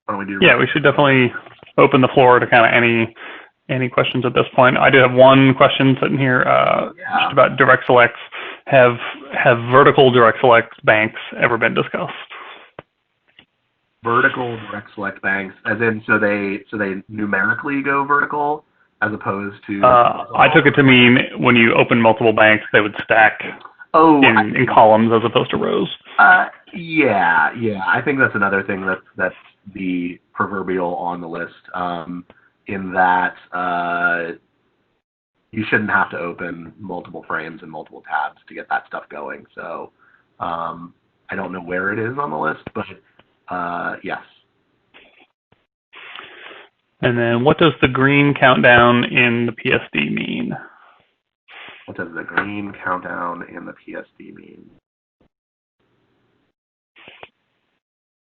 Why don't we do? Yeah, we should definitely open the floor to kind of any questions at this point. I do have one question sitting here just about direct selects. Have vertical direct select banks ever been discussed? Vertical direct select banks, as in so they numerically go vertical as opposed to. I took it to mean when you open multiple banks, they would stack in columns as opposed to rows. Yeah. I think that's another thing that's the proverbial on the list. In that you shouldn't have to open multiple frames and multiple tabs to get that stuff going. So I don't know where it is on the list, but yes. And then what does the green countdown in the PSD mean? What does the green countdown in the PSD mean?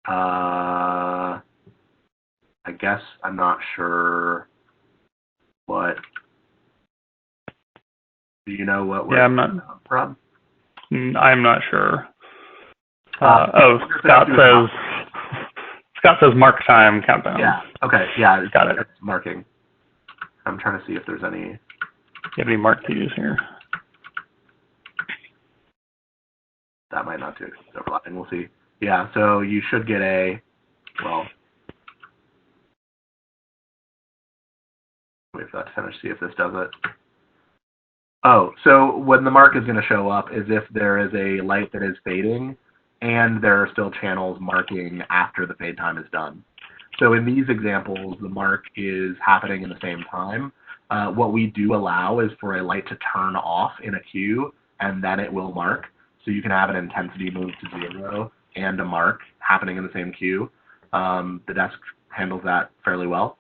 I guess I'm not sure what. Do you know what? Yeah, I'm not. Rob? I'm not sure. Scott says mark time countdown. Yeah. Okay. Yeah. Got it. It's marking. I'm trying to see if there's any. Do you have any mark keys here? That might not do it. It's overlapping. We'll see. Yeah. So you should get wait for that to finish. See if this does it. Oh, so when the mark is going to show up is if there is a light that is fading and there are still channels marking after the fade time is done. So in these examples, the mark is happening in the same time. What we do allow is for a light to turn off in a queue and then it will mark. So you can have an intensity move to 0 and a mark happening in the same queue. The desk handles that fairly well.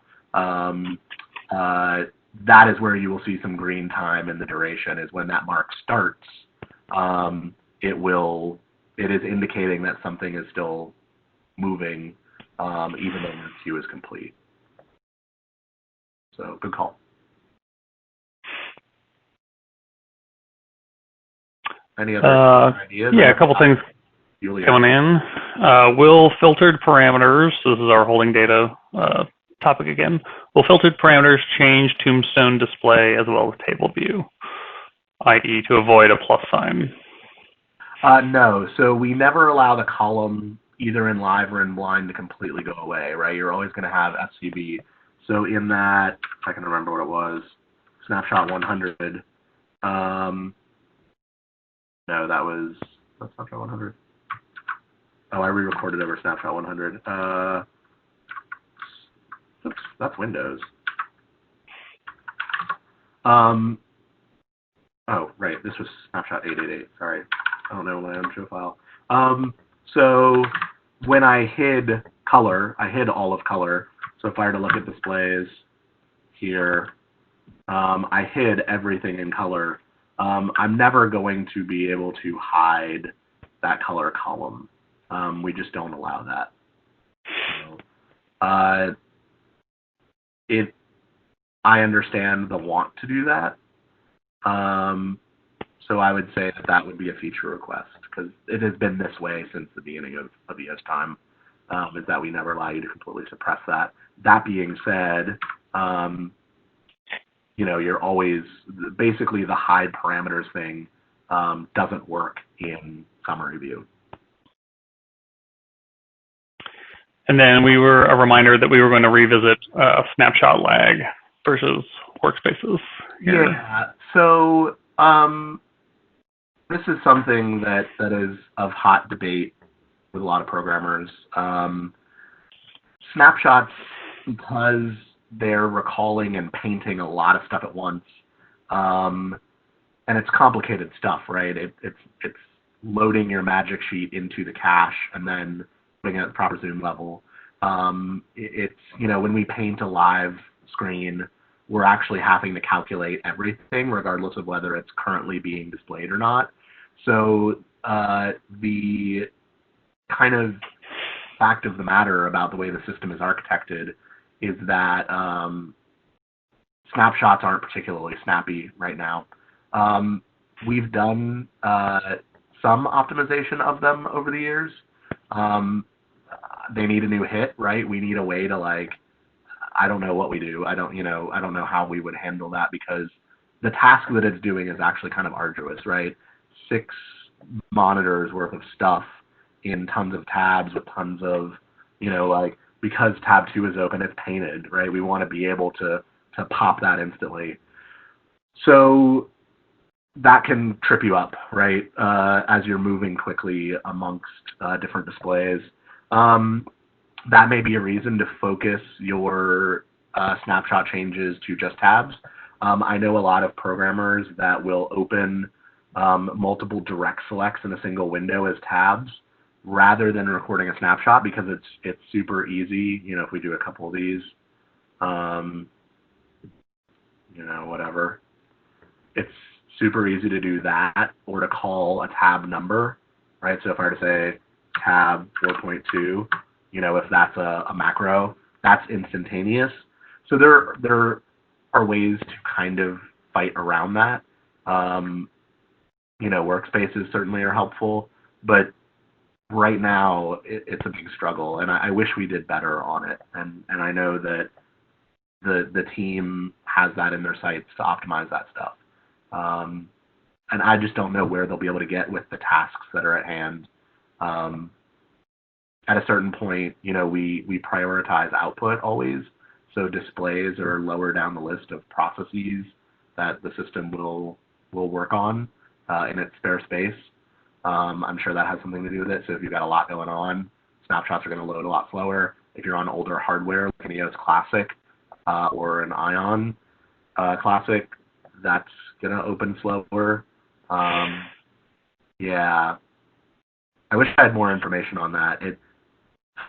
That is where you will see some green time in the duration, is when that mark starts. It is indicating that something is still moving, even though your queue is complete. So good call. Any other ideas? Yeah, a couple things coming in. Will filtered parameters, so this is our holding data topic again, will filtered parameters change tombstone display as well as table view, i.e. to avoid a plus sign? No, so we never allow the column either in live or in blind to completely go away, right? You're always going to have SCB. So in that, if I can remember what it was, Snapshot 100, no, that's Snapshot 100. Oh, I re-recorded over Snapshot 100. Oops, that's Windows. Oh, right, this was Snapshot 888, sorry. I don't know my own show file. So when I hid color, I hid all of color. So if I were to look at displays here, I hid everything in color. I'm never going to be able to hide that color column. We just don't allow that. So, I understand the want to do that. So I would say that would be a feature request, because it has been this way since the beginning of ES time, is that we never allow you to completely suppress that. That being said, you're always, basically the hide parameters thing doesn't work in summary view. And then a reminder that we were going to revisit snapshot lag versus workspaces here. Yeah, so this is something that is of hot debate with a lot of programmers. Snapshots, because they're recalling and painting a lot of stuff at once, and it's complicated stuff, right? It's loading your magic sheet into the cache and then putting it at the proper zoom level. It's, when we paint a live screen, we're actually having to calculate everything regardless of whether it's currently being displayed or not. So the kind of fact of the matter about the way the system is architected is that snapshots aren't particularly snappy right now. We've done some optimization of them over the years. They need a new hit, right? We need a way to, like, I don't know what we do. I don't know how we would handle that, because the task that it's doing is actually kind of arduous, right? 6 monitors worth of stuff in tons of tabs with tons of, because tab 2 is open, it's painted, right? We want to be able to pop that instantly. So that can trip you up, right? As you're moving quickly amongst different displays. That may be a reason to focus your snapshot changes to just tabs. I know a lot of programmers that will open multiple direct selects in a single window as tabs rather than recording a snapshot, because it's super easy. If we do a couple of these, whatever, it's super easy to do that, or to call a tab number, right? So if I were to say tab 4.2, if that's a macro, that's instantaneous. So there are ways to kind of fight around that. Workspaces certainly are helpful, but right now it's a big struggle, and I wish we did better on it. And I know that the team has that in their sights to optimize that stuff. And I just don't know where they'll be able to get with the tasks that are at hand. At a certain point, we prioritize output always. So displays are lower down the list of processes that the system will work on in its spare space. I'm sure that has something to do with it. So if you've got a lot going on, snapshots are going to load a lot slower. If you're on older hardware, like an EOS Classic or an Ion Classic, that's going to open slower. Yeah. I wish I had more information on that.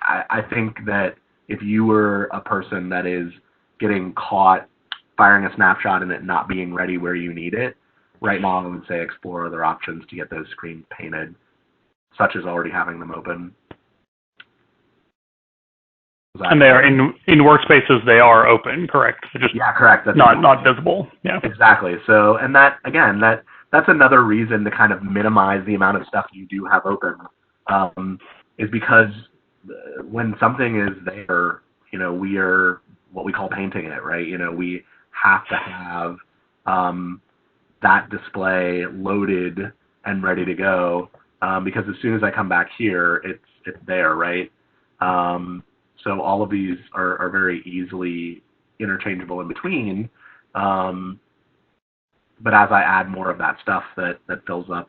I think that if you were a person that is getting caught firing a snapshot and it not being ready where you need it, right now I would say explore other options to get those screens painted, such as already having them open. And they are in workspaces, they are open, correct? Just yeah, correct. That's not visible. Yeah. Exactly. So, and that, again, that that's another reason to kind of minimize the amount of stuff you do have open, is because when something is there, we are what we call painting it, right? We have to have that display loaded and ready to go, because as soon as I come back here, it's there, right? So all of these are very easily interchangeable in between. But as I add more of that stuff, that fills up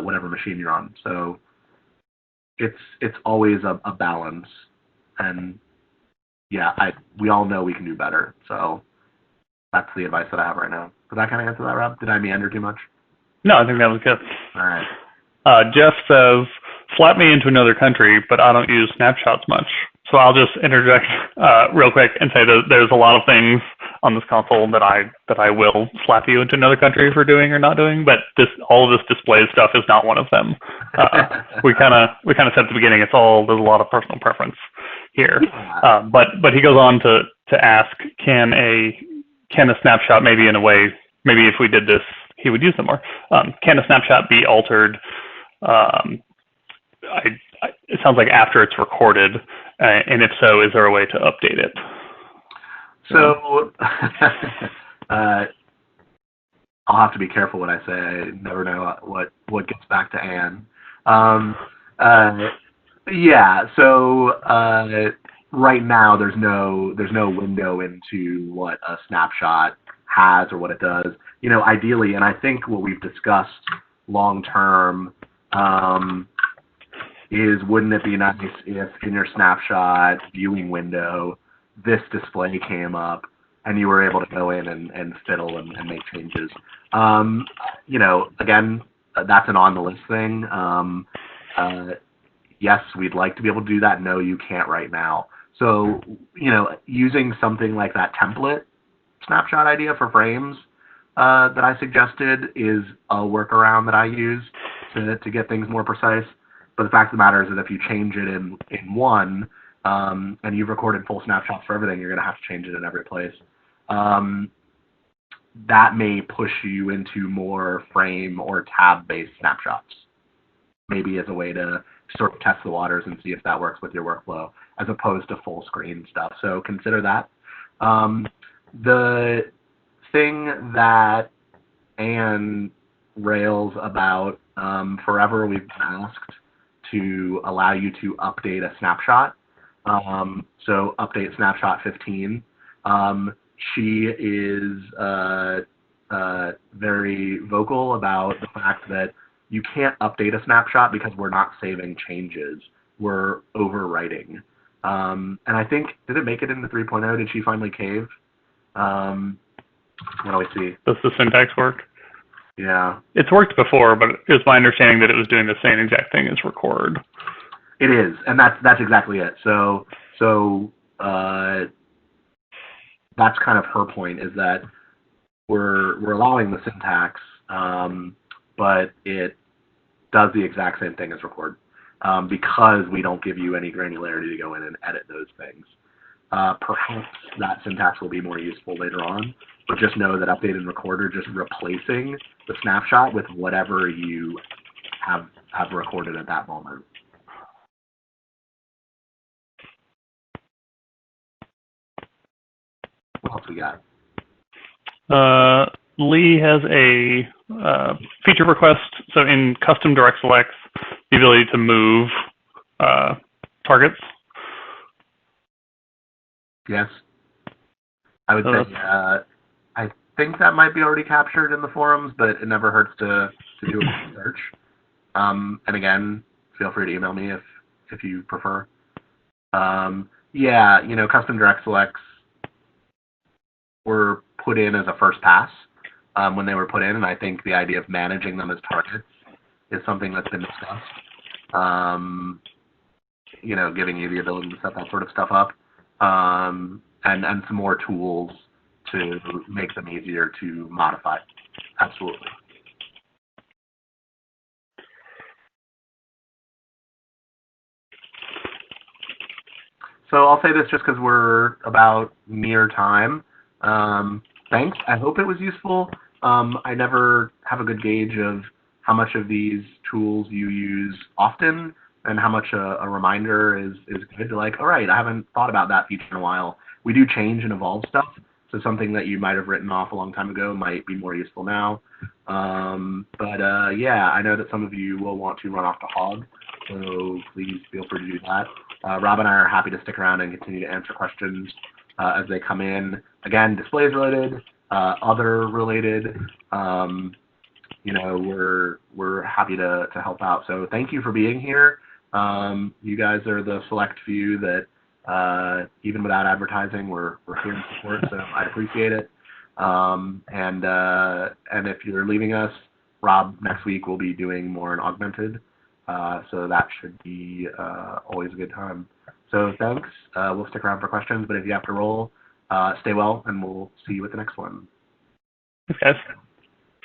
whatever machine you're on. So it's always a balance. And yeah, we all know we can do better. So that's the advice that I have right now. Did that kind of answer that, Rob? Did I meander too much? No, I think that was good. All right. Jeff says, "Flap me into another country, but I don't use snapshots much." So I'll just interject real quick and say that there's a lot of things on this console that I will slap you into another country for doing or not doing, but all of this display stuff is not one of them. We kind of said at the beginning, there's a lot of personal preference here. But he goes on to ask, can a snapshot, maybe in a way, maybe if we did this, he would use them more. Can a snapshot be altered? It sounds like after it's recorded, and if so, is there a way to update it? So I'll have to be careful what I say. I never know what gets back to Anne. Yeah. So right now there's no window into what a snapshot has or what it does. Ideally, and I think what we've discussed long term is, wouldn't it be nice if in your snapshot viewing window this display came up and you were able to go in and fiddle and make changes. Again, that's an on the list thing. Yes, we'd like to be able to do that. No, you can't right now. So, using something like that template snapshot idea for frames that I suggested is a workaround that I use to get things more precise. But the fact of the matter is that if you change it in one, and you've recorded full snapshots for everything, you're going to have to change it in every place. That may push you into more frame or tab-based snapshots, maybe as a way to sort of test the waters and see if that works with your workflow, as opposed to full screen stuff. So consider that. The thing that Anne rails about, forever we've been asked to allow you to update a snapshot. So update snapshot 15. She is very vocal about the fact that you can't update a snapshot because we're not saving changes. We're overwriting. And I think, did it make it into 3.0? Did she finally cave? What do we see? Does the syntax work? Yeah. It's worked before, but it was my understanding that it was doing the same exact thing as record. It is, and that's exactly it. So that's kind of her point, is that we're allowing the syntax, but it does the exact same thing as record, because we don't give you any granularity to go in and edit those things. Perhaps that syntax will be more useful later on, but just know that update and record are just replacing the snapshot with whatever you have recorded at that moment. What else we got? Lee has a feature request. So in custom direct selects, the ability to move targets. Yes. I would say I think that might be already captured in the forums, but it never hurts to do a search. And again, feel free to email me if you prefer. Yeah, custom direct selects were put in as a first pass when they were put in, and I think the idea of managing them as targets is something that's been discussed. Giving you the ability to set that sort of stuff up, and some more tools to make them easier to modify. Absolutely. So I'll say this just because we're about near time. Thanks. I hope it was useful. I never had have a good gauge of how much of these tools you use often and how much a reminder is good to like, all right, I haven't thought about that feature in a while. We do change and evolve stuff, so something that you might have written off a long time ago might be more useful now. Yeah, I know that some of you will want to run off to Hog, so please feel free to do that. Rob and I are happy to stick around and continue to answer questions as they come in. Again, displays related, other related. We're happy to help out. So thank you for being here. You guys are the select few that even without advertising, we're here in support. So I appreciate it. And if you're leaving us, Rob next week will be doing more in augmented. So that should be always a good time. So thanks. We'll stick around for questions, but if you have to roll, stay well, and we'll see you at the next one. Thanks, guys.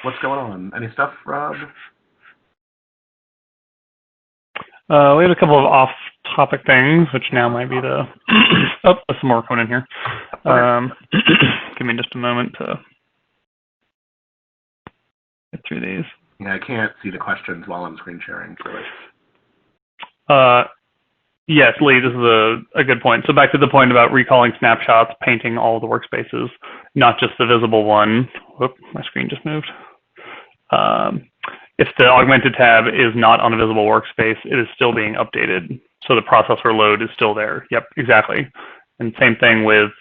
What's going on? Any stuff, Rob? We have a couple of off-topic things, which now might be the... oh, there's some more coming in here. Give me just a moment to get through these. Yeah, I can't see the questions while I'm screen sharing. Yes, Lee, this is a good point. So back to the point about recalling snapshots, painting all the workspaces, not just the visible one. Whoop, my screen just moved. If the augmented tab is not on a visible workspace, it is still being updated. So the processor load is still there. Yep, exactly. And same thing with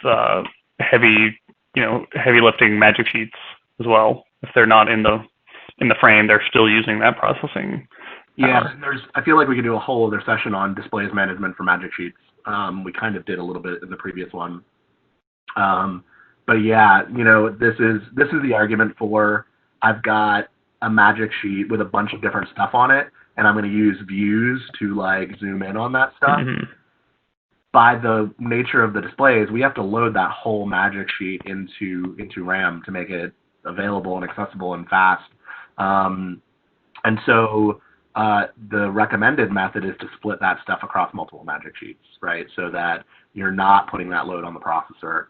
heavy lifting magic sheets as well. If they're not in the frame, they're still using that processing. Yeah, I feel like we could do a whole other session on displays management for magic sheets. We kind of did a little bit in the previous one. But yeah, this is the argument for I've got a magic sheet with a bunch of different stuff on it, and I'm going to use views to like zoom in on that stuff. Mm-hmm. By the nature of the displays, we have to load that whole magic sheet into RAM to make it available and accessible and fast. And so the recommended method is to split that stuff across multiple magic sheets, right? So that you're not putting that load on the processor.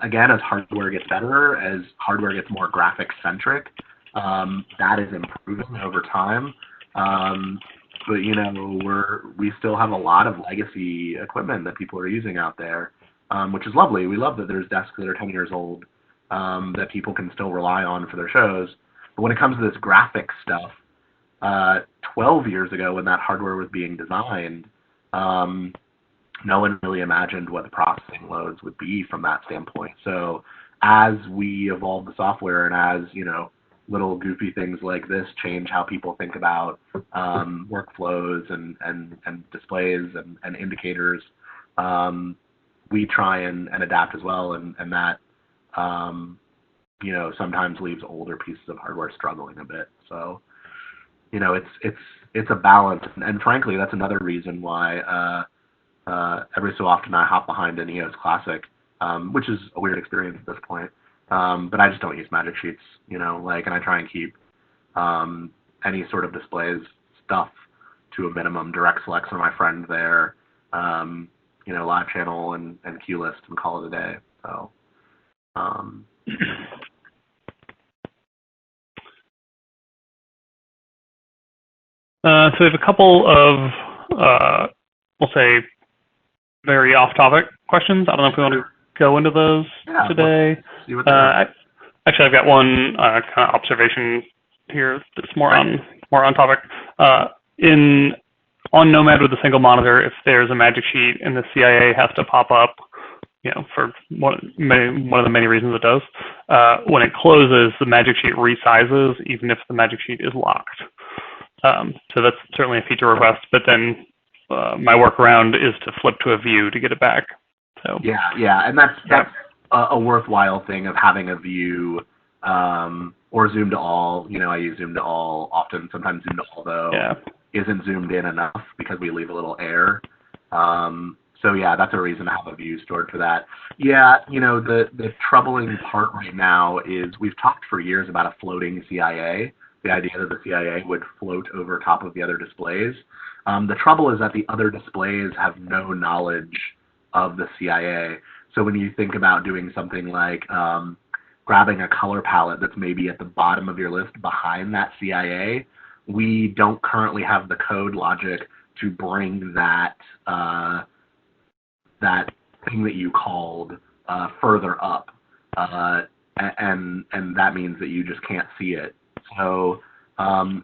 Again, as hardware gets better, as hardware gets more graphics-centric, that is improving over time. But we still have a lot of legacy equipment that people are using out there, which is lovely. We love that there's desks that are 10 years old that people can still rely on for their shows. But when it comes to this graphics stuff, 12 years ago when that hardware was being designed, no one really imagined what the processing loads would be from that standpoint. So as we evolve the software and as, little goofy things like this change how people think about workflows and displays and indicators, we try and adapt as well, and that sometimes leaves older pieces of hardware struggling a bit. So it's a balance, and frankly that's another reason why every so often I hop behind an EOS Classic, which is a weird experience at this point. But I just don't use magic sheets, and I try and keep any sort of displays stuff to a minimum. Direct selects are my friend there, live channel and queue list, and call it a day. So, so we have a couple of, we'll say, very off-topic questions. I don't know if we want to go into those today. Actually, I've got one kind of observation here that's more on topic. On Nomad with a single monitor, if there's a magic sheet and the CIA has to pop up, for one of the many reasons it does, when it closes, the magic sheet resizes even if the magic sheet is locked. So that's certainly a feature request, but then my workaround is to flip to a view to get it back. So yeah, and that's a worthwhile thing of having a view, or zoom to all. I use zoom to all often. Sometimes zoom to all though isn't zoomed in enough because we leave a little air. So yeah, that's a reason to have a view stored for that. Yeah, the troubling part right now is we've talked for years about a floating CIA. The idea that the CIA would float over top of the other displays. The trouble is that the other displays have no knowledge of the CIA. So when you think about doing something like grabbing a color palette that's maybe at the bottom of your list behind that CIA, we don't currently have the code logic to bring that that thing that you called further up, and that means that you just can't see it. So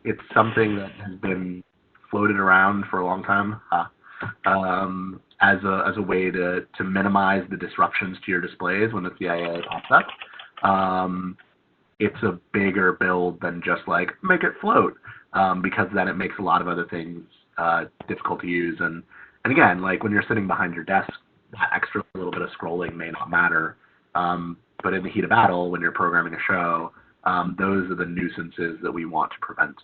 it's something that has been floated around for a long time as a way to minimize the disruptions to your displays when the CIA pops up. It's a bigger build than just like make it float, because then it makes a lot of other things difficult to use. And again, like when you're sitting behind your desk, that extra little bit of scrolling may not matter. But in the heat of battle, when you're programming a show, those are the nuisances that we want to prevent.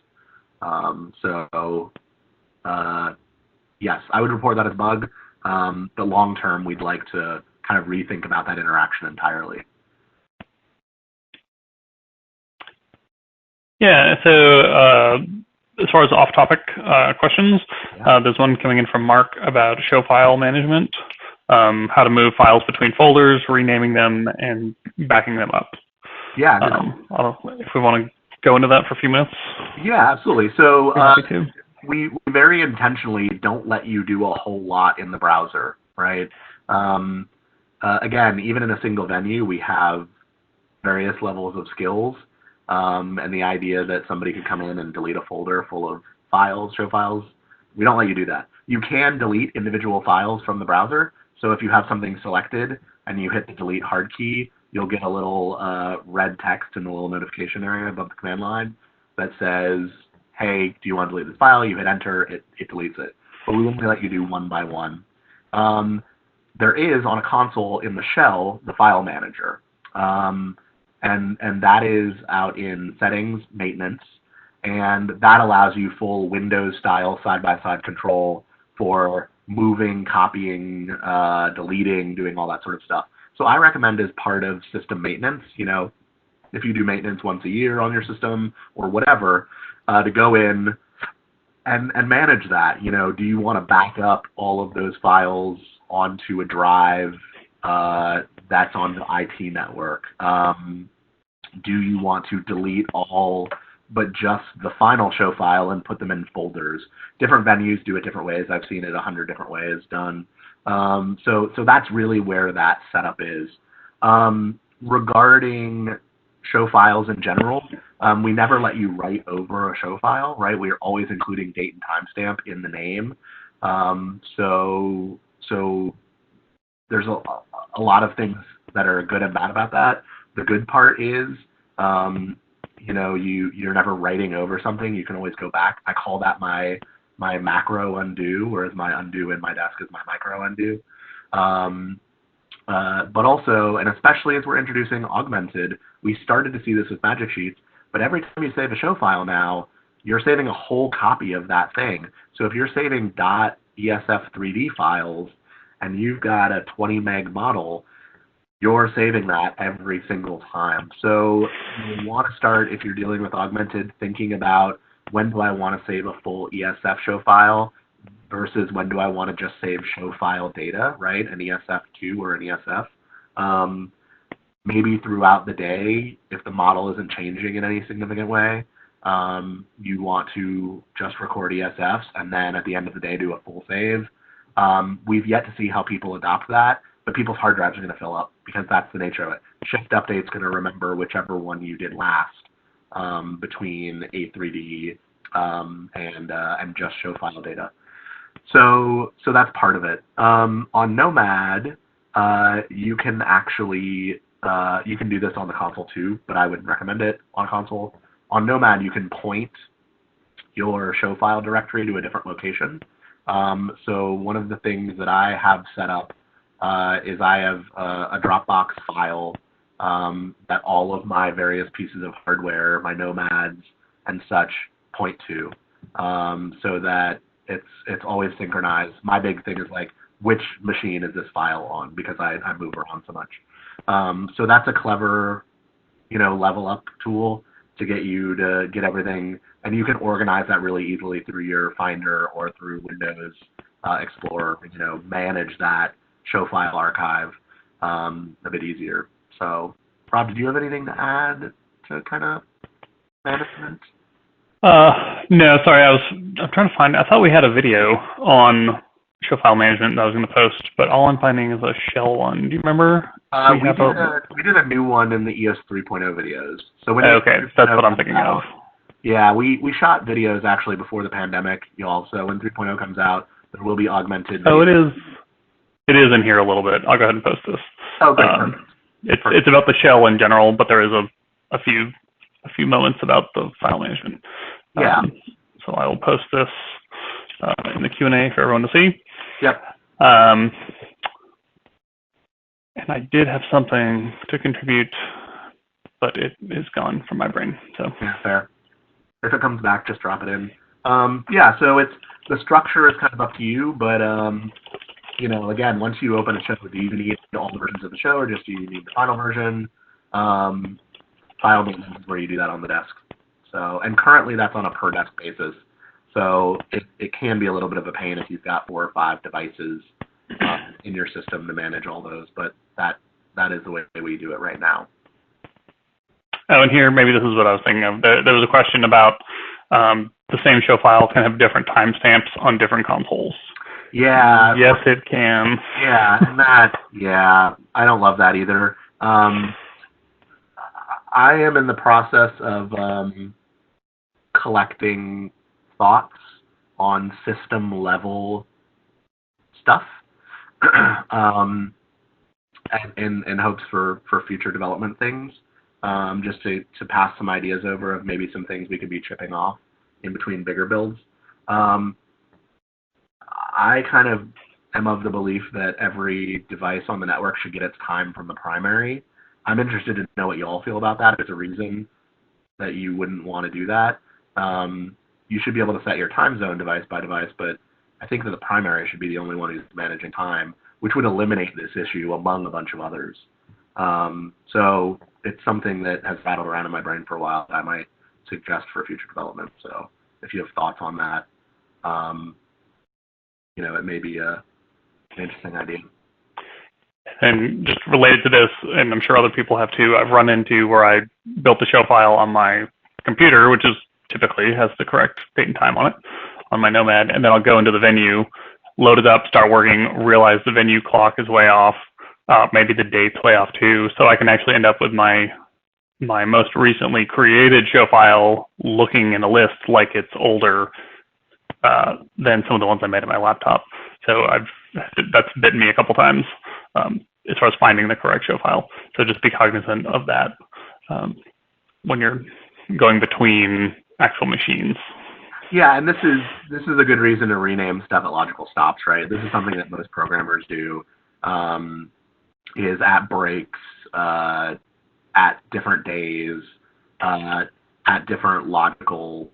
Yes, I would report that as a bug. But long term, we'd like to kind of rethink about that interaction entirely. Yeah, so as far as off-topic questions, there's one coming in from Mark about show file management, how to move files between folders, renaming them, and backing them up. Yeah. If we want to go into that for a few minutes. Yeah, absolutely. So happy to. We very intentionally don't let you do a whole lot in the browser, right? Again, even in a single venue, we have various levels of skills. And the idea that somebody could come in and delete a folder full of files, show files, we don't let you do that. You can delete individual files from the browser. So if you have something selected and you hit the delete hard key, you'll get a little red text in the little notification area above the command line that says, hey, do you want to delete this file? You hit enter, it deletes it. But we only let you do one by one. There is, on a console in the shell, the file manager. And that is out in settings, maintenance, and that allows you full Windows-style side-by-side control for moving, copying, deleting, doing all that sort of stuff. So I recommend as part of system maintenance, if you do maintenance once a year on your system or whatever, to go in and manage that. Do you want to back up all of those files onto a drive that's on the IT network? Do you want to delete all but just the final show file and put them in folders? Different venues do it different ways. I've seen it 100 different ways done. So that's really where that setup is. Regarding show files in general, we never let you write over a show file, right? We're always including date and timestamp in the name. So there's a lot of things that are good and bad about that. The good part is, you're never writing over something. You can always go back. I call that my macro undo, whereas my undo in my desk is my micro undo. But also, and especially as we're introducing augmented, we started to see this with Magic Sheets, but every time you save a show file now, you're saving a whole copy of that thing. So if you're saving .esf3d files and you've got a 20 meg model, you're saving that every single time. So you want to start, if you're dealing with augmented, thinking about when do I want to save a full ESF show file versus when do I want to just save show file data, right? An ESF2 or an ESF. Maybe throughout the day, if the model isn't changing in any significant way, you want to just record ESFs and then at the end of the day do a full save. We've yet to see how people adopt that, but people's hard drives are going to fill up because that's the nature of it. Shift Update's going to remember whichever one you did last between A3D and just show file data. So that's part of it. On Nomad, you can actually you can do this on the console too, but I would recommend it on console. On Nomad, you can point your show file directory to a different location. So one of the things that I have set up is I have a Dropbox file that all of my various pieces of hardware, my Nomads and such, point to, so that it's always synchronized. My big thing is like, which machine is this file on, because I move around so much. So that's a clever, level up tool to get you to get everything, and you can organize that really easily through your Finder or through Windows Explorer. Manage that show file archive a bit easier. So Rob, did you have anything to add to kind of management? No, sorry, I'm trying to find, I thought we had a video on show file management that I was going to post, but all I'm finding is a shell one. Do you remember? We did a new one in the EOS 3.0 videos. So when okay, that's what I'm thinking of. Yeah, we shot videos actually before the pandemic, y'all. So when 3.0 comes out, there will be augmented videos. Oh, it is in here a little bit. I'll go ahead and post this. Oh, great. Perfect. It's about the shell in general, but there is a few moments about the file management. Yeah. So I will post this in the Q&A for everyone to see. Yep. And I did have something to contribute, but it is gone from my brain. So yeah, fair. If it comes back, just drop it in. Yeah. So the structure is kind of up to you, but you know, again, once you open a show, do you need all the versions of the show, or just do you need the final version? File maintenance is where you do that on the desk. So, and currently that's on a per desk basis. So it can be a little bit of a pain if you've got 4 or 5 devices in your system to manage all those, but that is the way we do it right now. Oh, and here, maybe this is what I was thinking of. There was a question about the same show file can have different timestamps on different consoles. Yeah. Yes, it can. Yeah, and I don't love that either. I am in the process of collecting thoughts on system level stuff in hopes for future development things, just to pass some ideas over of maybe some things we could be chipping off in between bigger builds. I kind of am of the belief that every device on the network should get its time from the primary. I'm interested to know what you all feel about that. If there's a reason that you wouldn't want to do that, you should be able to set your time zone device by device, but I think that the primary should be the only one who's managing time, which would eliminate this issue among a bunch of others. So it's something that has rattled around in my brain for a while that I might suggest for future development. So if you have thoughts on that, you know, it may be an interesting idea. And just related to this, and I'm sure other people have too, I've run into where I built the show file on my computer, which is typically has the correct date and time on it, on my Nomad, and then I'll go into the venue, load it up, start working, realize the venue clock is way off, maybe the date's way off too, so I can actually end up with my most recently created show file looking in a list like it's older than some of the ones I made on my laptop. So that's bitten me a couple times as far as finding the correct show file. So just be cognizant of that when you're going between actual machines. Yeah, and this is a good reason to rename stuff at logical stops, right? This is something that most programmers do, is at breaks, at different days, at different logical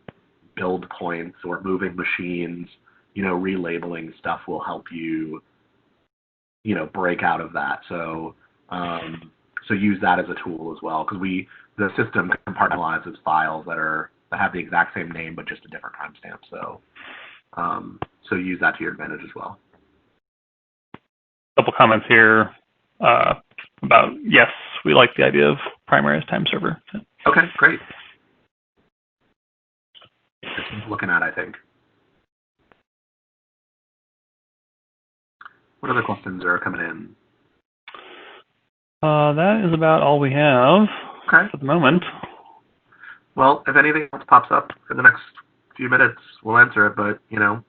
build points or moving machines, you know, relabeling stuff will help you, you know, break out of that. So so use that as a tool as well, because the system compartmentalizes files that have the exact same name but just a different timestamp. So so use that to your advantage as well. A couple comments here about, yes, we like the idea of primary as time server. Okay, great. It's looking at, I think. What other questions are coming in? That is about all we have for the moment. Well, if anything else pops up in the next few minutes, we'll answer it, but, you know,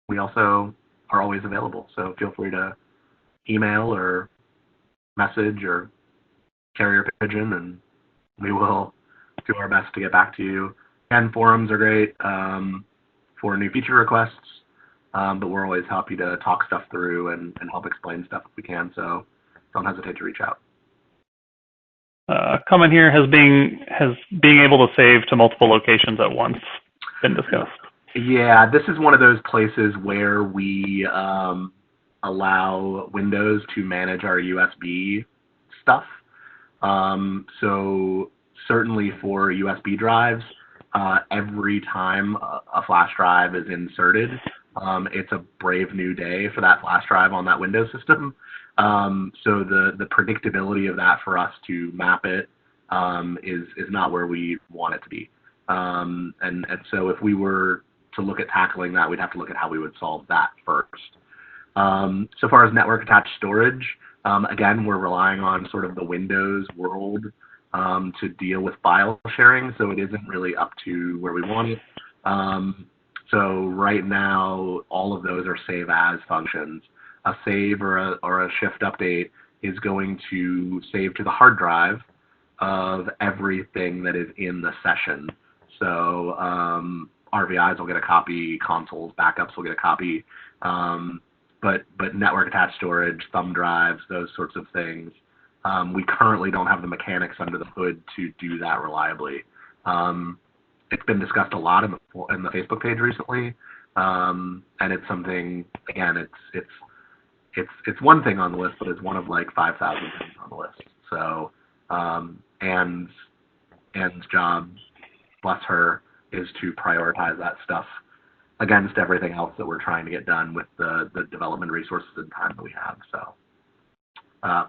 we also are always available, so feel free to email or message or carrier pigeon, and we will do our best to get back to you. And forums are great for new feature requests, but we're always happy to talk stuff through and help explain stuff if we can, so don't hesitate to reach out. Comment here has being able to save to multiple locations at once been discussed. Yeah, this is one of those places where we allow Windows to manage our USB stuff. So certainly for USB drives, every time a flash drive is inserted, it's a brave new day for that flash drive on that Windows system. So the predictability of that for us to map it is not where we want it to be. And so if we were to look at tackling that, we'd have to look at how we would solve that first. So far as network attached storage, again, we're relying on sort of the Windows world to deal with file sharing, so it isn't really up to where we want it. So right now, all of those are save as functions. A save or a shift update is going to save to the hard drive of everything that is in the session. So RVIs will get a copy, consoles, backups will get a copy, but network attached storage, thumb drives, those sorts of things, we currently don't have the mechanics under the hood to do that reliably. It's been discussed a lot in the Facebook page recently, and it's something, again, it's one thing on the list, but it's one of like 5,000 things on the list. So Anne's job, bless her, is to prioritize that stuff against everything else that we're trying to get done with the development resources and time that we have. So,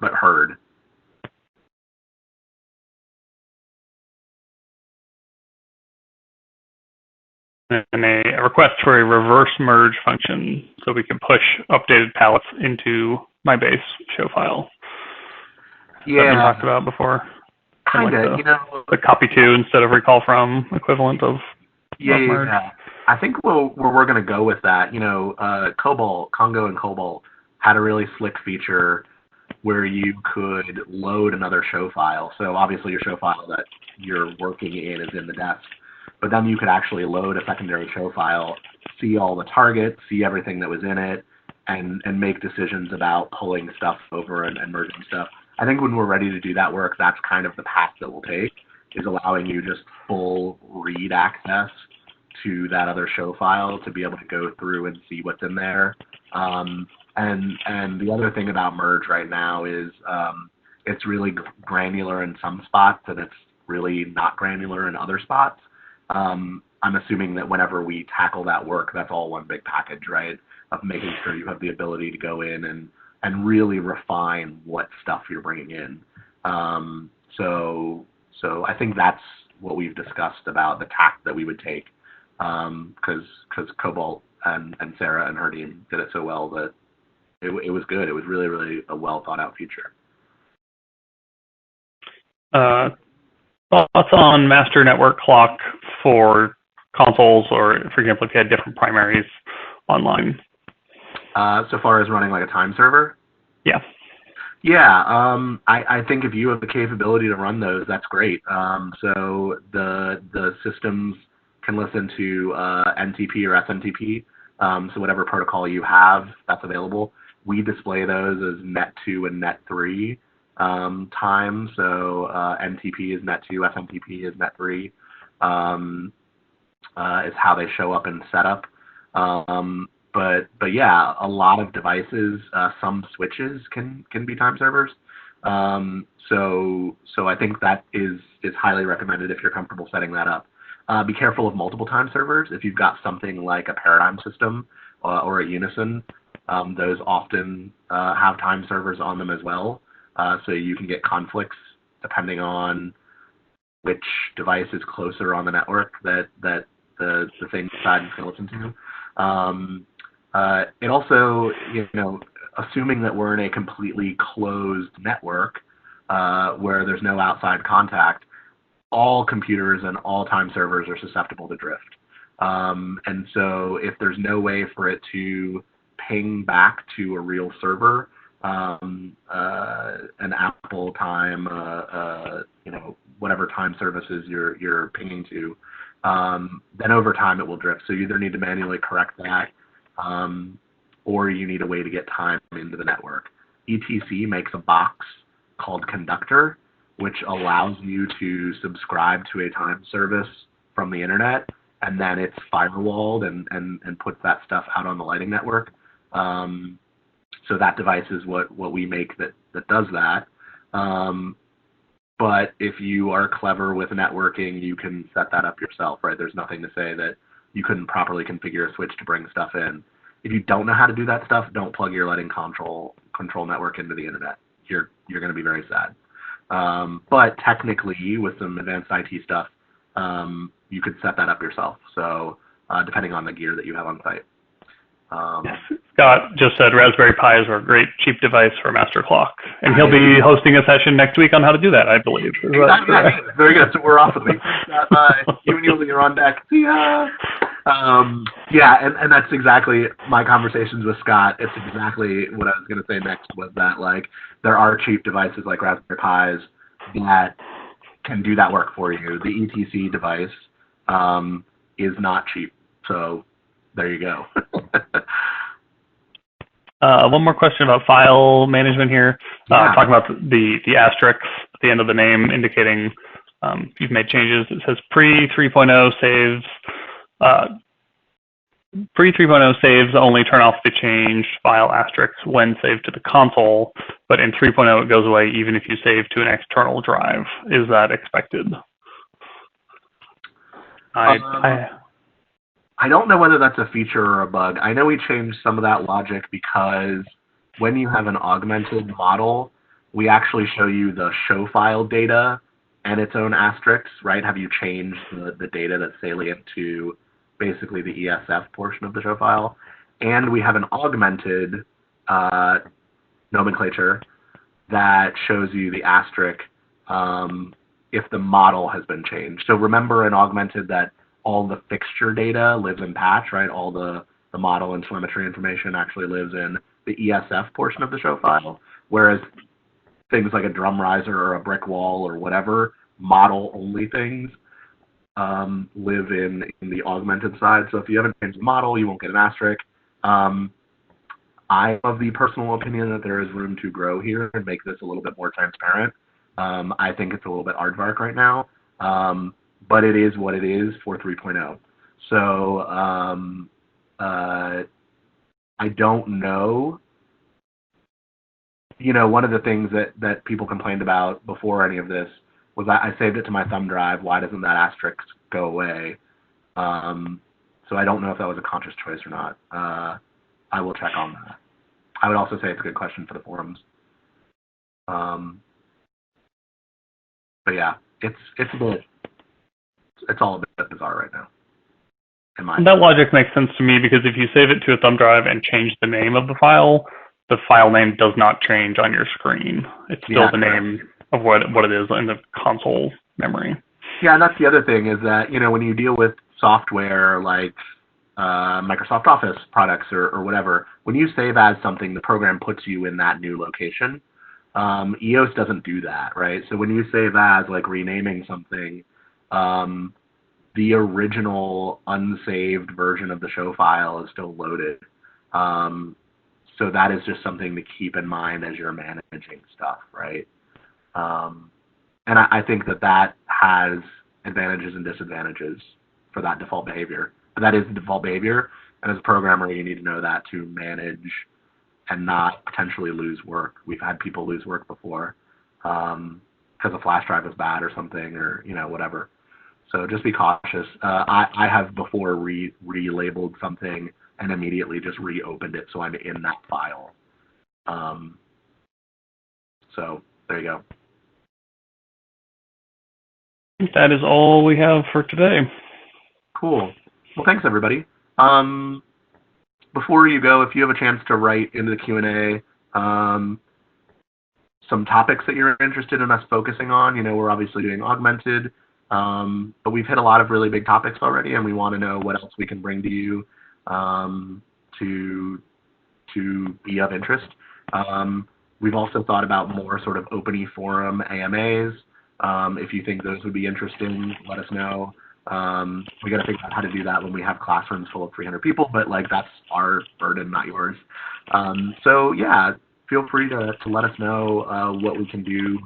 but heard. And a request for a reverse merge function so we can push updated palettes into my base show file. Yeah. That we talked about before. Kind of, like the copy to instead of recall from equivalent of merge. Yeah. I think where we're going to go with that, Congo and Cobalt had a really slick feature where you could load another show file. So obviously your show file that you're working in is in the desk, but then you could actually load a secondary show file, see all the targets, see everything that was in it, and make decisions about pulling stuff over and merging stuff. I think when we're ready to do that work, that's kind of the path that we'll take, is allowing you just full read access to that other show file to be able to go through and see what's in there. And the other thing about merge right now is it's really granular in some spots and it's really not granular in other spots. I'm assuming that whenever we tackle that work, that's all one big package, right? Of making sure you have the ability to go in and really refine what stuff you're bringing in. So I think that's what we've discussed about the tack that we would take, because Cobalt and Sarah and her team did it so well that it was good. It was really, really a well thought out feature. Thoughts on master network clock for consoles, or for example, if you had different primaries online? So far as running like a time server? Yeah. Yeah, I think if you have the capability to run those, that's great. So the systems can listen to NTP or SMTP, so whatever protocol you have, that's available. We display those as net2 and net3 time, so NTP is net2, SMTP is net3, is how they show up in setup. But yeah, a lot of devices, some switches can be time servers. So I think that is highly recommended if you're comfortable setting that up. Be careful of multiple time servers. If you've got something like a paradigm system or a Unison, those often have time servers on them as well. So you can get conflicts depending on which device is closer on the network that the thing side is going to listen to. It also, assuming that we're in a completely closed network where there's no outside contact, all computers and all time servers are susceptible to drift. And so if there's no way for it to ping back to a real server, an Apple time, whatever time services you're pinging to, then over time it will drift. So you either need to manually correct that, or you need a way to get time into the network. ETC makes a box called Conductor, which allows you to subscribe to a time service from the internet, and then it's firewalled and puts that stuff out on the Lighting network. So that device is what we make that does that. But if you are clever with networking, you can set that up yourself, right? There's nothing to say that you couldn't properly configure a switch to bring stuff in. If you don't know how to do that stuff, don't plug your Lighting console control network into the internet. You're going to be very sad. But technically, with some advanced IT stuff, you could set that up yourself. So depending on the gear that you have on site. Yes. Scott just said Raspberry Pis are a great cheap device for master clock, and he'll be hosting a session next week on how to do that, I believe. Exactly. Very good. So we're off of the week. You and Yuli are on deck. Yeah. And that's exactly my conversations with Scott. It's exactly what I was going to say next, was that like there are cheap devices like Raspberry Pis that can do that work for you. The ETC device is not cheap. So there you go. One more question about file management here. Talking about the asterisks at the end of the name indicating you've made changes. It says pre-3.0 saves. Pre-3.0 saves only turn off the changed file asterisks when saved to the console, but in 3.0 it goes away even if you save to an external drive. Is that expected? I don't know whether that's a feature or a bug. I know we changed some of that logic because when you have an augmented model, we actually show you the show file data and its own asterisks, right? Have you changed the data that's salient to basically the ESF portion of the show file? And we have an augmented nomenclature that shows you the asterisk if the model has been changed. So remember in augmented that all the fixture data lives in patch, right? All the model and telemetry information actually lives in the ESF portion of the show file, whereas things like a drum riser or a brick wall or whatever, model-only things, live in the augmented side. So if you haven't changed the model, you won't get an asterisk. I'm of the personal opinion that there is room to grow here and make this a little bit more transparent. I think it's a little bit aardvark right now. But it is what it is for 3.0. So I don't know. You know, one of the things that people complained about before any of this was that I saved it to my thumb drive. Why doesn't that asterisk go away? So I don't know if that was a conscious choice or not. I will check on that. I would also say it's a good question for the forums. But yeah, it's all a bit bizarre right now. That logic makes sense to me because if you save it to a thumb drive and change the name of the file name does not change on your screen. It's still the name of what it is in the console memory. Yeah, and that's the other thing is that, you know, when you deal with software like Microsoft Office products or whatever, when you save as something, the program puts you in that new location. EOS doesn't do that, right? So when you save as, like renaming something, the original unsaved version of the show file is still loaded. So that is just something to keep in mind as you're managing stuff, right? And I think that has advantages and disadvantages for that default behavior. But that is the default behavior, and as a programmer, you need to know that to manage and not potentially lose work. We've had people lose work before because a flash drive was bad or something, or whatever. So just be cautious. I have before relabeled something and immediately just reopened it so I'm in that file. So there you go. That is all we have for today. Cool. Well, thanks, everybody. Before you go, if you have a chance to write into the Q&A some topics that you're interested in us focusing on, we're obviously doing augmented, but we've hit a lot of really big topics already, and we want to know what else we can bring to you to be of interest. We've also thought about more sort of open forum AMAs. If you think those would be interesting, let us know. We got to figure out how to do that when we have classrooms full of 300 people, but that's our burden, not yours. So yeah, feel free to let us know what we can do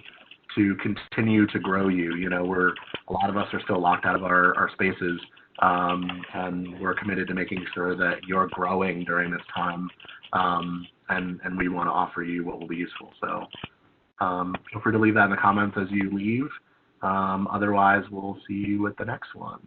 to continue to grow you. A lot of us are still locked out of our spaces, and we're committed to making sure that you're growing during this time, and we want to offer you what will be useful. So feel free to leave that in the comments as you leave. Otherwise, we'll see you at the next one.